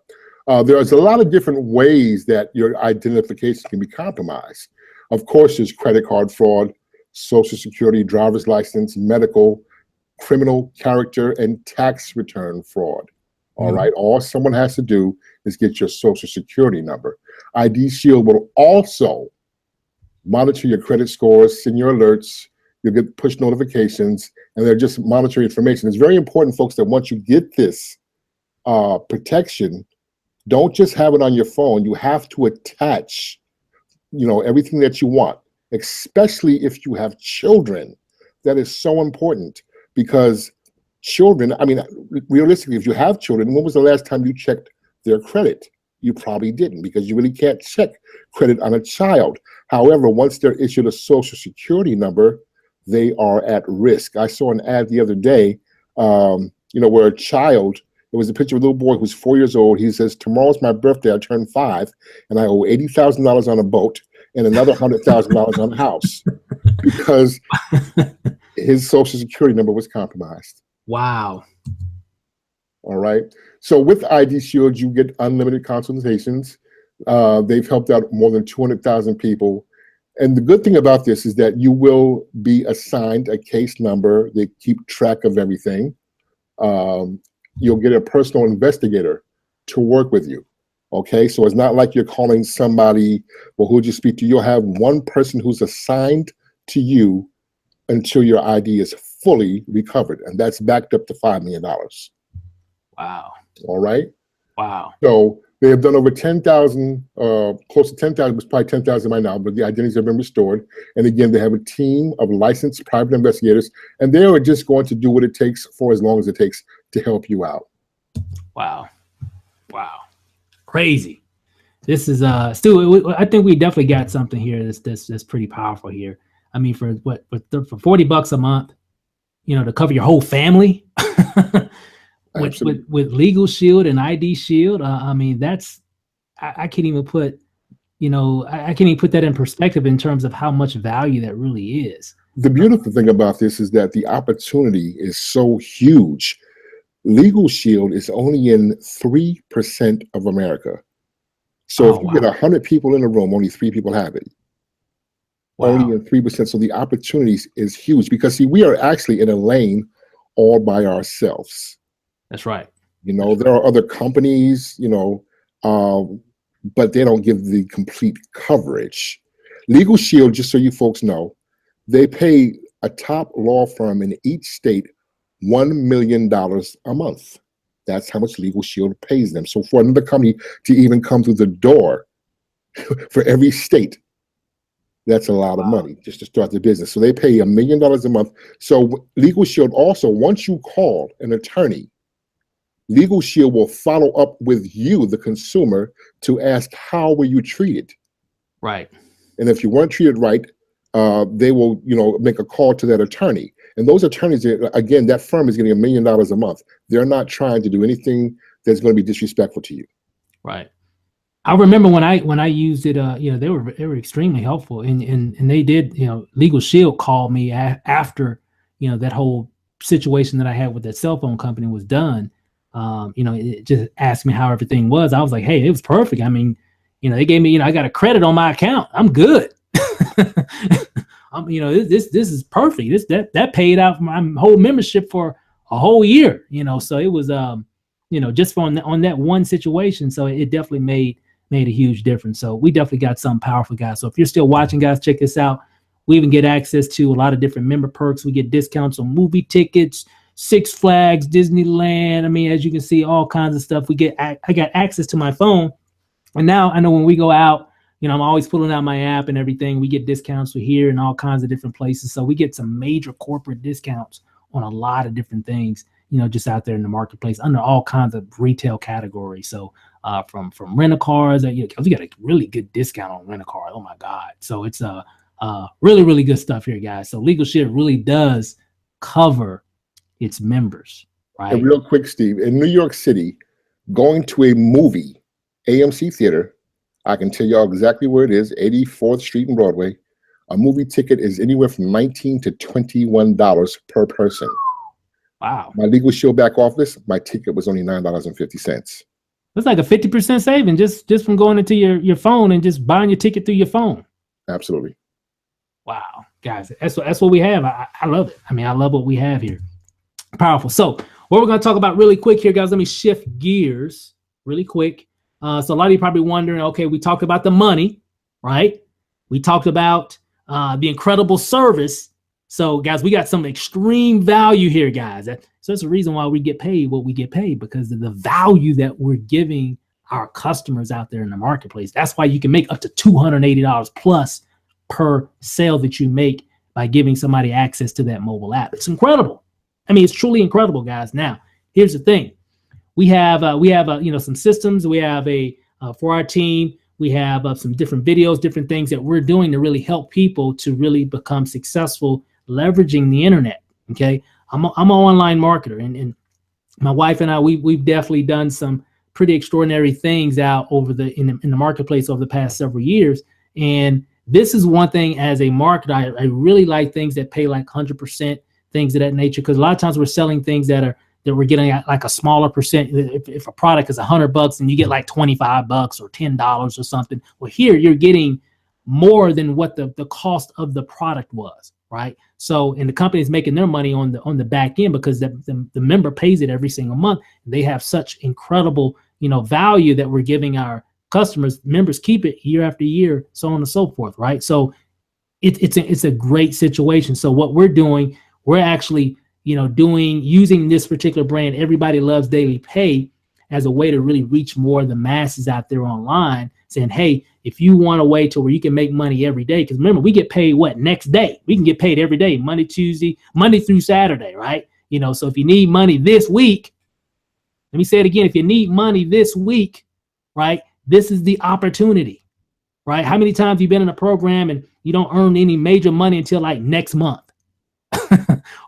There's a lot of different ways that your identification can be compromised. Of course, there's credit card fraud, Social Security, driver's license, medical, criminal character, and tax return fraud. All right. All someone has to do is get your Social Security number. ID Shield will also monitor your credit scores, send your alerts, you'll get push notifications, and they're just monitoring information. It's very important, folks, that once you get this protection, don't just have it on your phone. You have to attach, everything that you want, especially if you have children. That is so important because children, realistically, if you have children, when was the last time you checked their credit? You probably didn't, because you really can't check credit on a child. However, once they're issued a Social Security they are at risk. I saw an ad the other day, where a child, it was a picture of a little boy who's 4 years old. He says, tomorrow's my birthday, I turn 5, and I owe $80,000 on a boat and another $100,000 on a house because his Social Security number was compromised. Wow. All right. So with ID Shield, you get unlimited consultations. They've helped out more than 200,000 people. And the good thing about this is that you will be assigned a case number. They keep track of everything. You'll get a personal investigator to work with you. Okay, so it's not like you're calling somebody, well, who'd you speak to? You'll have one person who's assigned to you until your ID is fully recovered. And that's backed up to $5 million. Wow. All right. Wow. So they have done over 10,000, close to 10,000, it's probably 10,000 by now, but the identities have been restored. And again, they have a team of licensed private investigators, and they are just going to do what it takes for as long as it takes to help you out. Wow. Wow. Crazy. This is Stu, I think we definitely got something here that's pretty powerful here. I mean, for $40 a month, to cover your whole family with Legal Shield and ID Shield. That's, I can't even put, I can't even put that in perspective in terms of how much value that really is. The beautiful thing about this is that the opportunity is so huge. Legal Shield is only in 3% of America. So if you get 100 people in a room, only 3 people have it. Wow. Only in 3%. So the opportunity is huge because, see, we are actually in a lane all by ourselves. That's right. There are other companies, but they don't give the complete coverage. Legal Shield, just so you folks know, they pay a top law firm in each state $1 million a month. That's how much Legal Shield pays them. So for another company to even come through the door for every state, that's a lot of money just to start the business. So they pay $1 million a month. So Legal Shield also, once you call an attorney, Legal Shield will follow up with you, the consumer, to ask how were you treated. Right. And if you weren't treated right, they will, make a call to that attorney. And those attorneys, again, that firm is getting $1 million a month. They're not trying to do anything that's going to be disrespectful to you. Right. I remember when I used it, they were extremely helpful, and they did, Legal Shield called me after, that whole situation that I had with that cell phone company was done. It just asked me how everything was. I was like, hey, it was perfect. I mean, they gave me, I got a credit on my account. I'm good. This is perfect. That paid out for my whole membership for a whole year. So it was, just on that one situation. So it definitely made a huge difference. So we definitely got something powerful, guys. So if you're still watching, guys, check this out. We even get access to a lot of different member perks. We get discounts on movie tickets, Six Flags, Disneyland. I mean, as you can see, all kinds of stuff. I got access to my phone. And now I know when we go out, I'm always pulling out my app and everything. We get discounts for here and all kinds of different places. So we get some major corporate discounts on a lot of different things, just out there in the marketplace under all kinds of retail categories. So from rent-a-cars, we got a really good discount on rent-a-cars. Oh my God. So it's really, really good stuff here, guys. So Legal Shield really does cover its members, right? And real quick, Steve, in New York City, going to a movie, AMC Theater, I can tell y'all exactly where it is, 84th Street and Broadway. A movie ticket is anywhere from $19 to $21 per person. Wow. My Legal Shield back office, my ticket was only $9.50. That's like a 50% saving just from going into your phone and just buying your ticket through your phone. Absolutely. Wow, guys, that's what we have. I love it. I mean, I love what we have here. Powerful. So what we're going to talk about really quick here, guys, let me shift gears really quick. So a lot of you probably wondering, okay, we talked about the money, right? We talked about the incredible service. So guys, we got some extreme value here, guys. So that's the reason why we get paid what we get paid, because of the value that we're giving our customers out there in the marketplace. That's why you can make up to $280 plus per sale that you make by giving somebody access to that mobile app. It's incredible. I mean, it's truly incredible, guys. Now, here's the thing. We have some systems. We have for our team, we have some different videos, different things that we're doing to really help people to really become successful leveraging the internet. Okay, I'm an online marketer, and my wife and I, we've definitely done some pretty extraordinary things out in the marketplace over the past several years. And this is one thing as a marketer, I really like things that pay like 100%, things of that nature, because a lot of times we're selling things that we're getting at like a smaller percent. If a product is $100 and you get like $25 or $10 or something, well, here you're getting more than what the cost of the product was, right? So, and the company is making their money on the back end because the member pays it every single month. They have such incredible, value that we're giving our customers. Members keep it year after year, so on and so forth, right? So it's a great situation. So what we're doing, we're actually using this particular brand, Everybody Loves Daily Pay, as a way to really reach more of the masses out there online, saying, hey, if you want a way to where you can make money every day, because remember, we get paid next day. We can get paid every day, Monday through Saturday, right? So if you need money this week, let me say it again, if you need money this week, right, this is the opportunity, right? How many times have you been in a program and you don't earn any major money until like next month?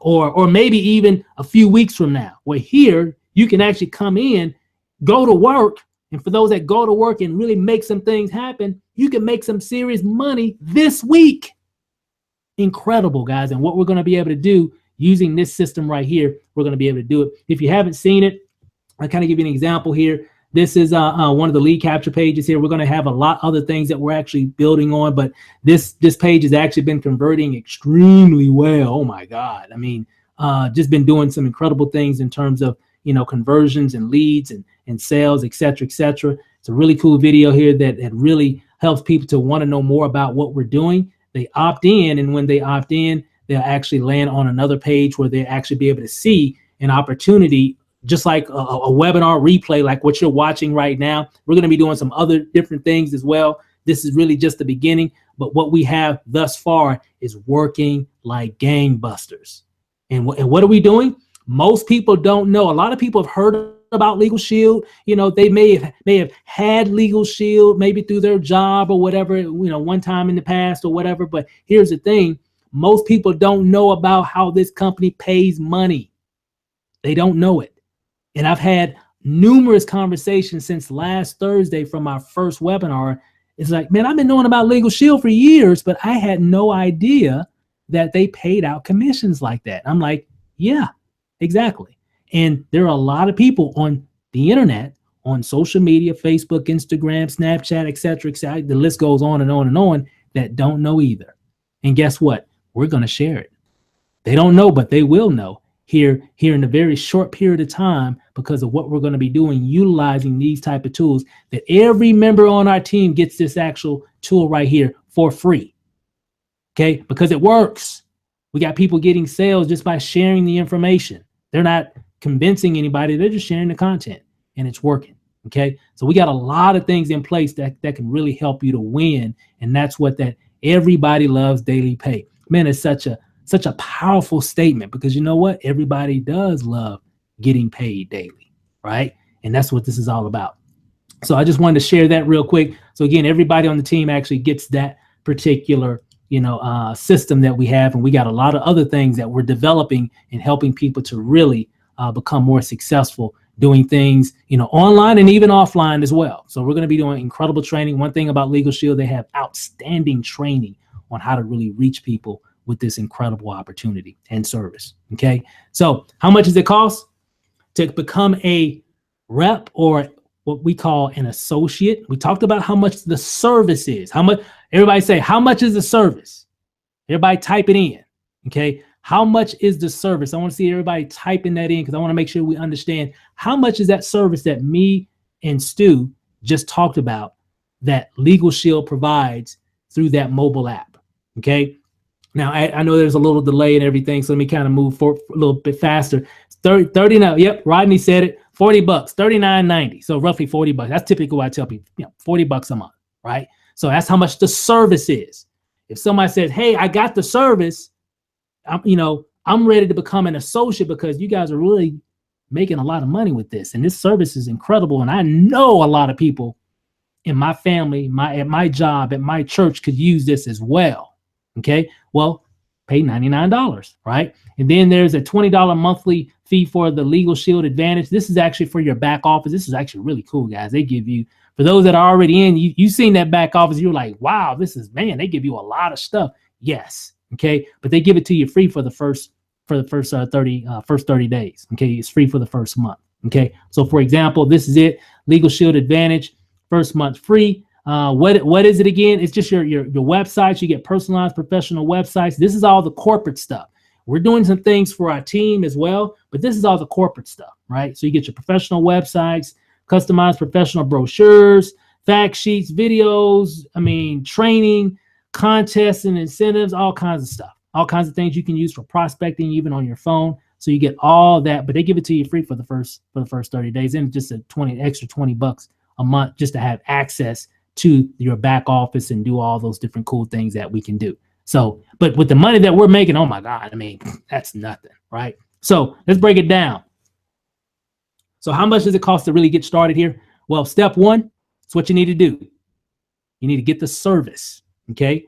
or maybe even a few weeks from now, where here you can actually come in, go to work. And for those that go to work and really make some things happen, you can make some serious money this week. Incredible, guys. And what we're going to be able to do using this system right here, we're going to be able to do it. If you haven't seen it, I'll kind of give you an example here. This is one of the lead capture pages here. We're going to have a lot of other things that we're actually building on, but this page has actually been converting extremely well. Oh my God. I mean, just been doing some incredible things in terms of, conversions and leads and sales, et cetera, et cetera. It's a really cool video here that really helps people to want to know more about what we're doing. They opt in, and when they opt in, they'll actually land on another page where they actually be able to see an opportunity, just like a webinar replay, like what you're watching right now. We're going to be doing some other different things as well. This is really just the beginning, but what we have thus far is working like gangbusters. And what are we doing? Most people don't know. A lot of people have heard about Legal Shield. You know, they may have had Legal Shield maybe through their job or whatever, you know, one time in the past or whatever. But here's the thing. Most people don't know about how this company pays money. They don't know it. And I've had numerous conversations since last Thursday from our first webinar. It's like, man, I've been knowing about Legal Shield for years, but I had no idea that they paid out commissions like that. I'm like, yeah, exactly. And there are a lot of people on the internet, on social media, Facebook, Instagram, Snapchat, et cetera, the list goes on and on and on, that don't know either. And guess what? We're going to share it. They don't know, but they will know here in a very short period of time, because of what we're going to be doing, utilizing these type of tools, that every member on our team gets this actual tool right here for free. Okay, because it works. We got people getting sales just by sharing the information. They're not convincing anybody, they're just sharing the content, and it's working. Okay, so we got a lot of things in place that can really help you to win, and that's what that everybody loves daily pay. Man, it's such a powerful statement, because you know what? Everybody does love getting paid daily, right? And that's what this is all about. So I just wanted to share that real quick. So again, everybody on the team actually gets that particular, system that we have, and we got a lot of other things that we're developing and helping people to really become more successful doing things, online and even offline as well. So we're going to be doing incredible training. One thing about Legal Shield, they have outstanding training on how to really reach people with this incredible opportunity and service. Okay. So how much does it cost to become a rep, or what we call an associate? We talked about how much the service is. How much? Everybody say, how much is the service? Everybody type it in. Okay. How much is the service? I want to see everybody typing that in, because I want to make sure we understand how much is that service that me and Stu just talked about that Legal Shield provides through that mobile app. Okay. Now, I know there's a little delay and everything, so let me kind of move forward a little bit faster. 30 now. Yep, Rodney said it. $40, $39.90. So roughly $40. That's typically what I tell people, $40 a month, right? So that's how much the service is. If somebody says, hey, I got the service, I'm ready to become an associate, because you guys are really making a lot of money with this. And this service is incredible. And I know a lot of people in my family, at my job, at my church could use this as well. Okay, well, pay $99, right? And then there's a $20 monthly fee for the Legal Shield Advantage. This is actually for your back office. This is actually really cool, guys. They give you, for those that are already in, you've seen that back office, you're like, wow, they give you a lot of stuff. Yes, okay, but they give it to you free for the first 30 days. Okay, it's free for the first month. Okay, so for example, this is it, Legal Shield Advantage, first month free. What is it again? It's just your websites. You get personalized professional websites. This is all the corporate stuff. We're doing some things for our team as well, but this is all the corporate stuff, right? So you get your professional websites, customized professional brochures, fact sheets, videos, training, contests and incentives, all kinds of stuff, all kinds of things you can use for prospecting, even on your phone. So you get all that, but they give it to you free for the first 30 days, and just extra $20 a month just to have access to your back office and do all those different cool things that we can do. So, but with the money that we're making, oh my God, that's nothing, right? So let's break it down. So how much does it cost to really get started here? Well, step one, it's what you need to do. You need to get the service, okay?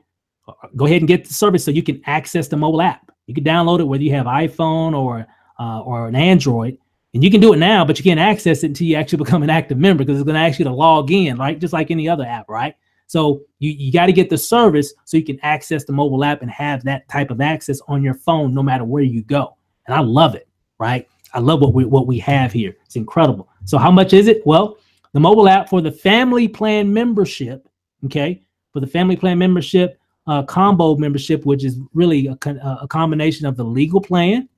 Go ahead and get the service so you can access the mobile app. You can download it whether you have iPhone or an Android. And you can do it now, but you can't access it until you actually become an active member, because it's going to ask you to log in, right? Just like any other app, right? So you got to get the service so you can access the mobile app and have that type of access on your phone no matter where you go. And I love it, right? I love what we have here. It's incredible. So how much is it? Well, the mobile app for the family plan membership, okay? For the family plan membership, combo membership, which is really a combination of the legal plan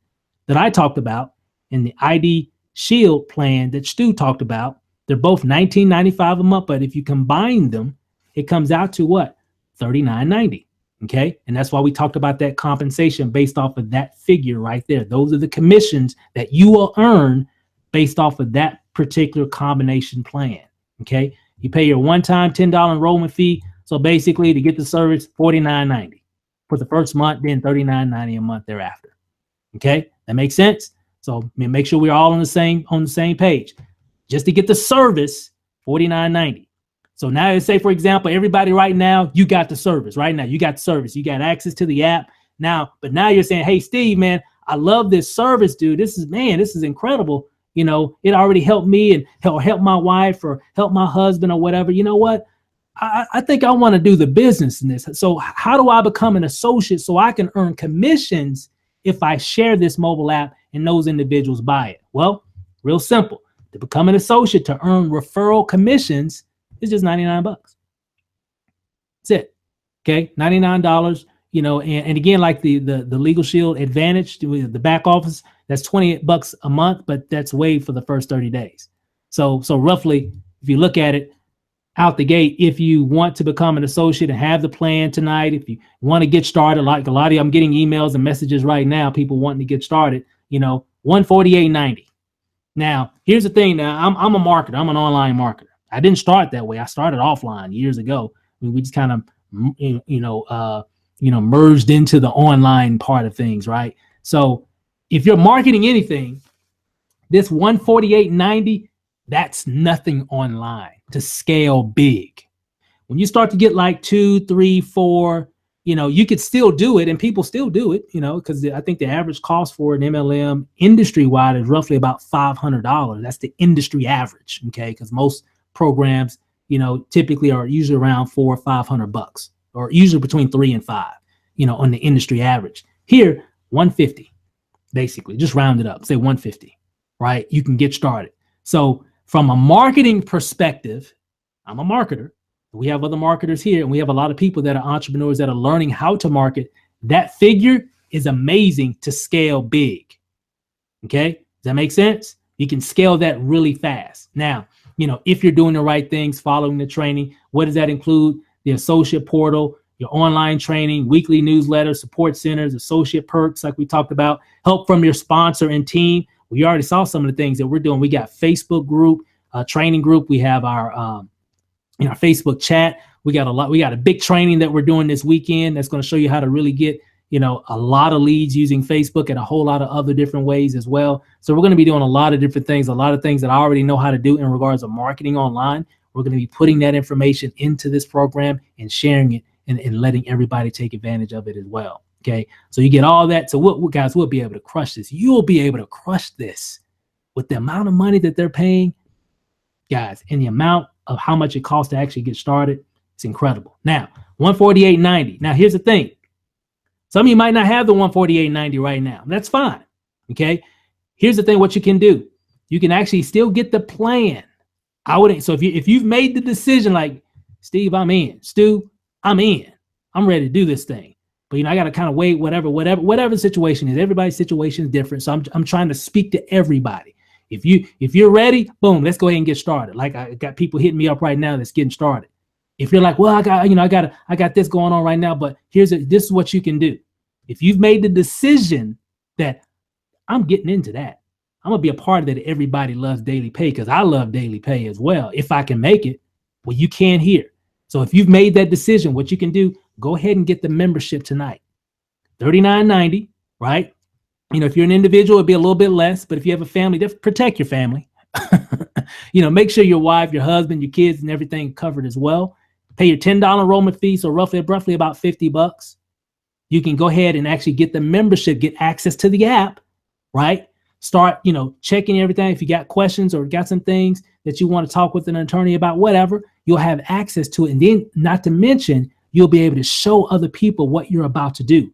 that I talked about and the ID Shield plan that Stu talked about. They're both $19.95 a month, but if you combine them, it comes out to what? $39.90. Okay. And that's why we talked about that compensation based off of that figure right there. Those are the commissions that you will earn based off of that particular combination plan. Okay. You pay your one-time $10 enrollment fee. So basically, to get the service, $49.90 for the first month, then $39.90 a month thereafter. Okay. That makes sense. So make sure we're all on the same page. Just to get the service, $49.90. So now let's say, for example, everybody right now, you got the service right now. You got the service. You got access to the app now. But now you're saying, hey, Steve, man, I love this service, dude. This is incredible. You know, it already helped me and help my wife or help my husband or whatever. You know what? I think I want to do the business in this. So how do I become an associate so I can earn commissions if I share this mobile app and those individuals buy it? Well, real simple. To become an associate to earn referral commissions is just $99. That's it. Okay, $99. You know, and again, like the Legal Shield Advantage, the back office, that's $28 a month, but that's waived for the first 30 days. So roughly, if you look at it out the gate, if you want to become an associate and have the plan tonight, if you want to get started, like a lot of you, I'm getting emails and messages right now, people wanting to get started, you know, $148.90. Now, here's the thing. Now, I'm a marketer. I'm an online marketer. I didn't start that way. I started offline years ago. I mean, we just kind of, merged into the online part of things, right? So if you're marketing anything, this $148.90, that's nothing online to scale big. When you start to get like 2, 3, 4, you know, you could still do it and people still do it, you know, because I think the average cost for an MLM industry-wide is roughly about $500. That's the industry average, okay? Because most programs, you know, typically are usually around $400 or $500, or usually between 3 and 5, you know, on the industry average. Here, $150, basically, just round it up, say $150, right? You can get started. So from a marketing perspective, I'm a marketer. We have other marketers here, and we have a lot of people that are entrepreneurs that are learning how to market. That figure is amazing to scale big. Okay, does that make sense? You can scale that really fast. Now, you know, if you're doing the right things, following the training, what does that include? The associate portal, your online training, weekly newsletter, support centers, associate perks, like we talked about, help from your sponsor and team. We already saw some of the things that we're doing. We got Facebook group, training group. We have our in our Facebook chat. We got a big training that we're doing this weekend that's going to show you how to really get, you know, a lot of leads using Facebook and a whole lot of other different ways as well. So we're going to be doing a lot of different things, a lot of things that I already know how to do in regards to marketing online. We're going to be putting that information into this program and sharing it and letting everybody take advantage of it as well. Okay. So you get all that. So what guys, we'll be able to crush this. You'll be able to crush this with the amount of money that they're paying, guys, and the amount of how much it costs to actually get started. It's incredible. Now, $148.90. Now, here's the thing. Some of you might not have the $148.90 right now. That's fine. Okay. Here's the thing, what you can do. You can actually still get the plan. So if you've made the decision like, Steve, I'm in. Stu, I'm in. I'm ready to do this thing. But, you know, I got to kind of wait, whatever the situation is. Everybody's situation is different. So I'm trying to speak to everybody. If you're ready, boom, let's go ahead and get started. Like I got people hitting me up right now that's getting started. If you're like, well, I got this going on right now, but this is what you can do. If you've made the decision that I'm getting into that, I'm gonna be a part of that. Everybody loves daily pay because I love daily pay as well. If I can make it, well, you can here. So if you've made that decision, what you can do, go ahead and get the membership tonight. $39.90, right? You know, if you're an individual, it'd be a little bit less, but if you have a family, protect your family. You know, make sure your wife, your husband, your kids, and everything covered as well. Pay your $10 enrollment fee, so roughly about $50. You can go ahead and actually get the membership, get access to the app, right? Start, you know, checking everything. If you got questions or got some things that you want to talk with an attorney about, whatever, you'll have access to it. And then, not to mention, you'll be able to show other people what you're about to do.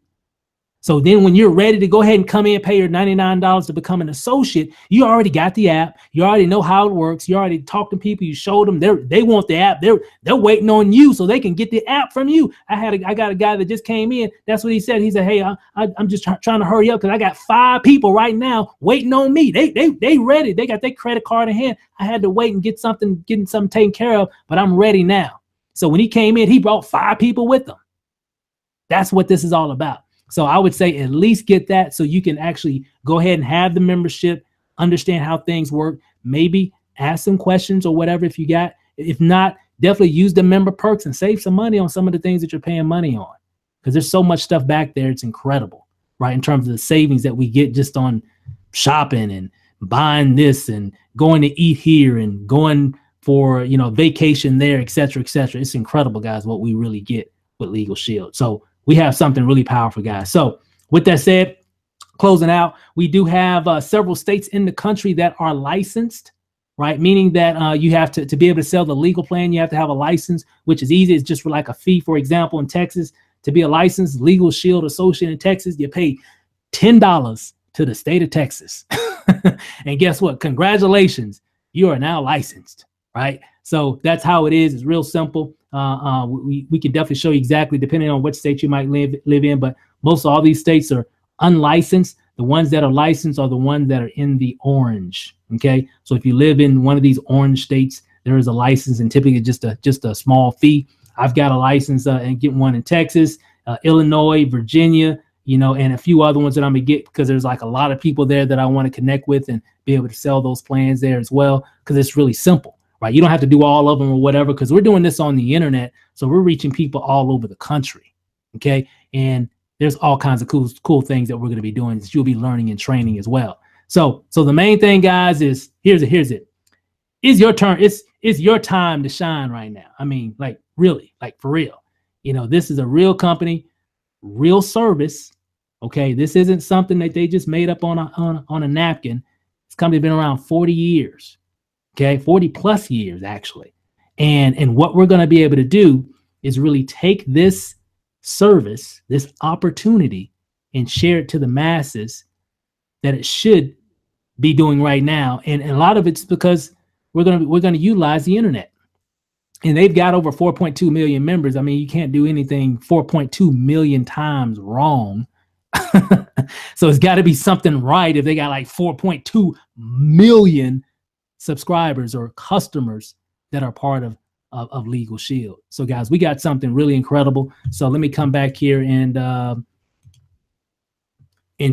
So then when you're ready to go ahead and come in, pay your $99 to become an associate, you already got the app. You already know how it works. You already talked to people. You showed them. They want the app. They're waiting on you so they can get the app from you. I got a guy that just came in. That's what he said. He said, hey, I'm just trying to hurry up because I got 5 people right now waiting on me. They ready. They got their credit card in hand. I had to wait and getting something taken care of, but I'm ready now. So when he came in, he brought 5 people with him. That's what this is all about. So I would say at least get that so you can actually go ahead and have the membership, understand how things work, maybe ask some questions or whatever if you got. If not, definitely use the member perks and save some money on some of the things that you're paying money on because there's so much stuff back there. It's incredible, right? In terms of the savings that we get just on shopping and buying this and going to eat here and going for, vacation there, et cetera, et cetera. It's incredible, guys, what we really get with Legal Shield. So we have something really powerful, guys. So with that said, closing out, we do have several states in the country that are licensed, right? Meaning that you have to be able to sell the legal plan, you have to have a license, which is easy. It's just for like a fee. For example, in Texas, to be a licensed Legal Shield associate in Texas, you pay $10 to the state of Texas. And guess what? Congratulations, you are now licensed, right? So that's how it is. It's real simple. We can definitely show you exactly, depending on which state you might live in, but most all these states are unlicensed. The ones that are licensed are the ones that are in the orange. Okay, so if you live in one of these orange states, there is a license, and typically just a small fee. I've got a license and get one in Texas, Illinois, Virginia, and a few other ones that I'm gonna get, because there's like a lot of people there that I want to connect with and be able to sell those plans there as well, because it's really simple, right? You don't have to do all of them or whatever, because we're doing this on the internet, so we're reaching people all over the country. Okay, and there's all kinds of cool things that we're going to be doing that you'll be learning and training as well. So the main thing, guys, is here's it. It's your turn. It's your time to shine right now. I mean, like really, like for real. This is a real company, real service. Okay, this isn't something that they just made up on a napkin. This company's been around 40 years. Okay, 40 plus years actually. And what we're going to be able to do is really take this service, this opportunity, and share it to the masses that it should be doing right now. And a lot of it's because we're going to utilize the internet. And they've got over 4.2 million members. I mean, you can't do anything 4.2 million times wrong. So it's got to be something right if they got like 4.2 million subscribers or customers that are part of Legal Shield. So guys, we got something really incredible. So let me come back here and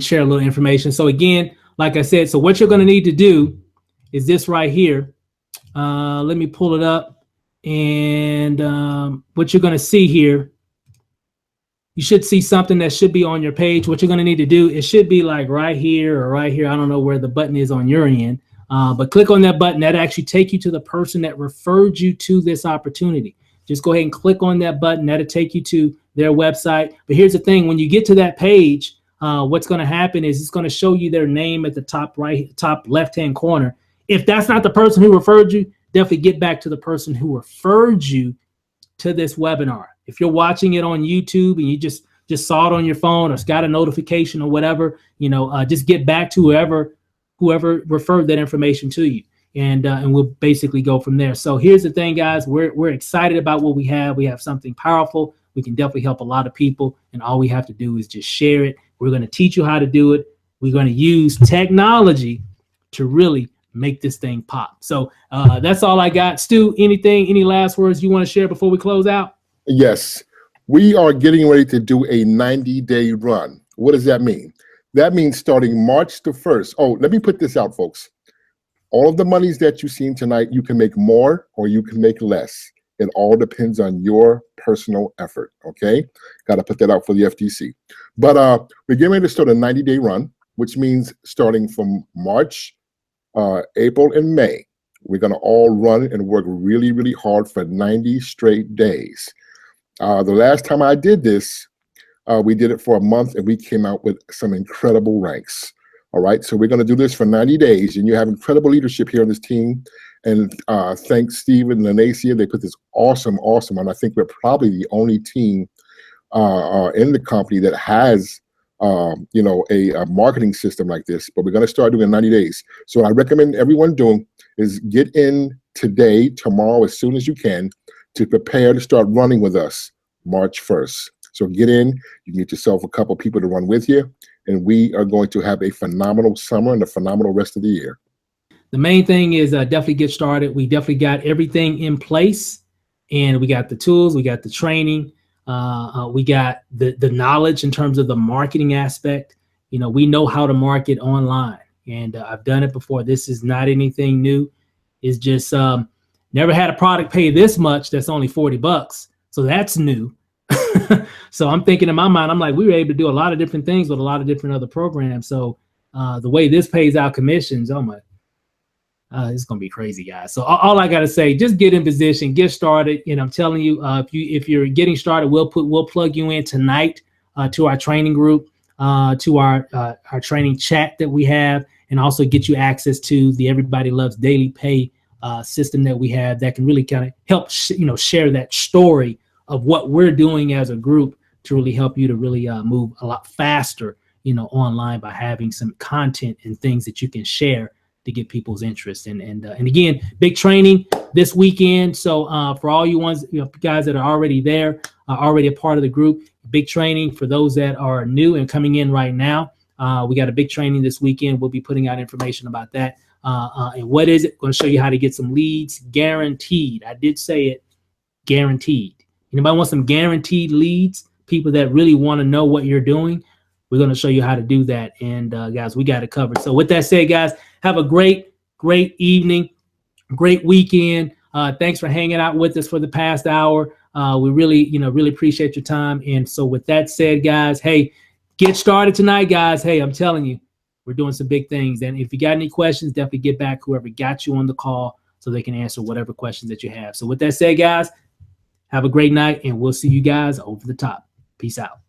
share a little information. So again, like I said, so what you're going to need to do is this right here. Let me pull it up, and what you're going to see here, you should see something that should be on your page. What you're going to need to do, it should be like right here or right here. I don't know where the button is on your end. But click on that button. That actually take you to the person that referred you to this opportunity. Just go ahead and click on that button. That'll take you to their website. But here's the thing. When you get to that page, what's going to happen is it's going to show you their name at the top left-hand corner. If that's not the person who referred you, definitely get back to the person who referred you to this webinar. If you're watching it on YouTube and you just saw it on your phone or got a notification or whatever, just get back to whoever referred that information to you, and we'll basically go from there. So here's the thing, guys, we're excited about what we have. We have something powerful. We can definitely help a lot of people, and all we have to do is just share it. We're going to teach you how to do it. We're going to use technology to really make this thing pop. So that's all I got. Stu, any last words you want to share before we close out? Yes, we are getting ready to do a 90-day run. What does that mean? That means starting March the 1st. Oh, let me put this out, folks. All of the monies that you've seen tonight, you can make more or you can make less. It all depends on your personal effort, okay? Got to put that out for the FTC. But we're getting ready to start a 90-day run, which means starting from March, April, and May, we're going to all run and work really, really hard for 90 straight days. The last time I did this, we did it for a month, and we came out with some incredible ranks. All right, so we're going to do this for 90 days, and you have incredible leadership here on this team. And thanks, Stephen and Lanacia. They put this awesome on. I think we're probably the only team in the company that has, a marketing system like this. But we're going to start doing 90 days. So what I recommend everyone doing is get in today, tomorrow, as soon as you can, to prepare to start running with us March 1st. So get in, you can get yourself a couple people to run with you, and we are going to have a phenomenal summer and a phenomenal rest of the year. The main thing is definitely get started. We definitely got everything in place, and we got the tools, we got the training, we got the knowledge in terms of the marketing aspect. We know how to market online, and I've done it before. This is not anything new. It's just never had a product pay this much that's only $40. So that's new. So I'm thinking in my mind, I'm like, we were able to do a lot of different things with a lot of different other programs. So the way this pays out commissions, oh my, it's gonna be crazy, guys. So all I gotta say, just get in position, get started. And I'm telling you, if you're getting started, we'll plug you in tonight to our training group, to our training chat that we have, and also get you access to the Everybody Loves Daily Pay system that we have that can really kind of help share that story of what we're doing as a group to really help you to really move a lot faster, online by having some content and things that you can share to get people's interest. And again, big training this weekend. So for all you guys that are already there, already a part of the group, big training for those that are new and coming in right now. We got a big training this weekend. We'll be putting out information about that. And what is it? Going to show you how to get some leads guaranteed. I did say it, guaranteed. Anybody want some guaranteed leads? People that really want to know what you're doing? We're going to show you how to do that. And guys, we got it covered. So with that said, guys, have a great evening, great weekend. Thanks for hanging out with us for the past hour. We really appreciate your time. And so with that said, guys, hey, get started tonight, guys. Hey, I'm telling you, we're doing some big things. And if you got any questions, definitely get back whoever got you on the call so they can answer whatever questions that you have. So with that said, guys, have a great night, and we'll see you guys over the top. Peace out.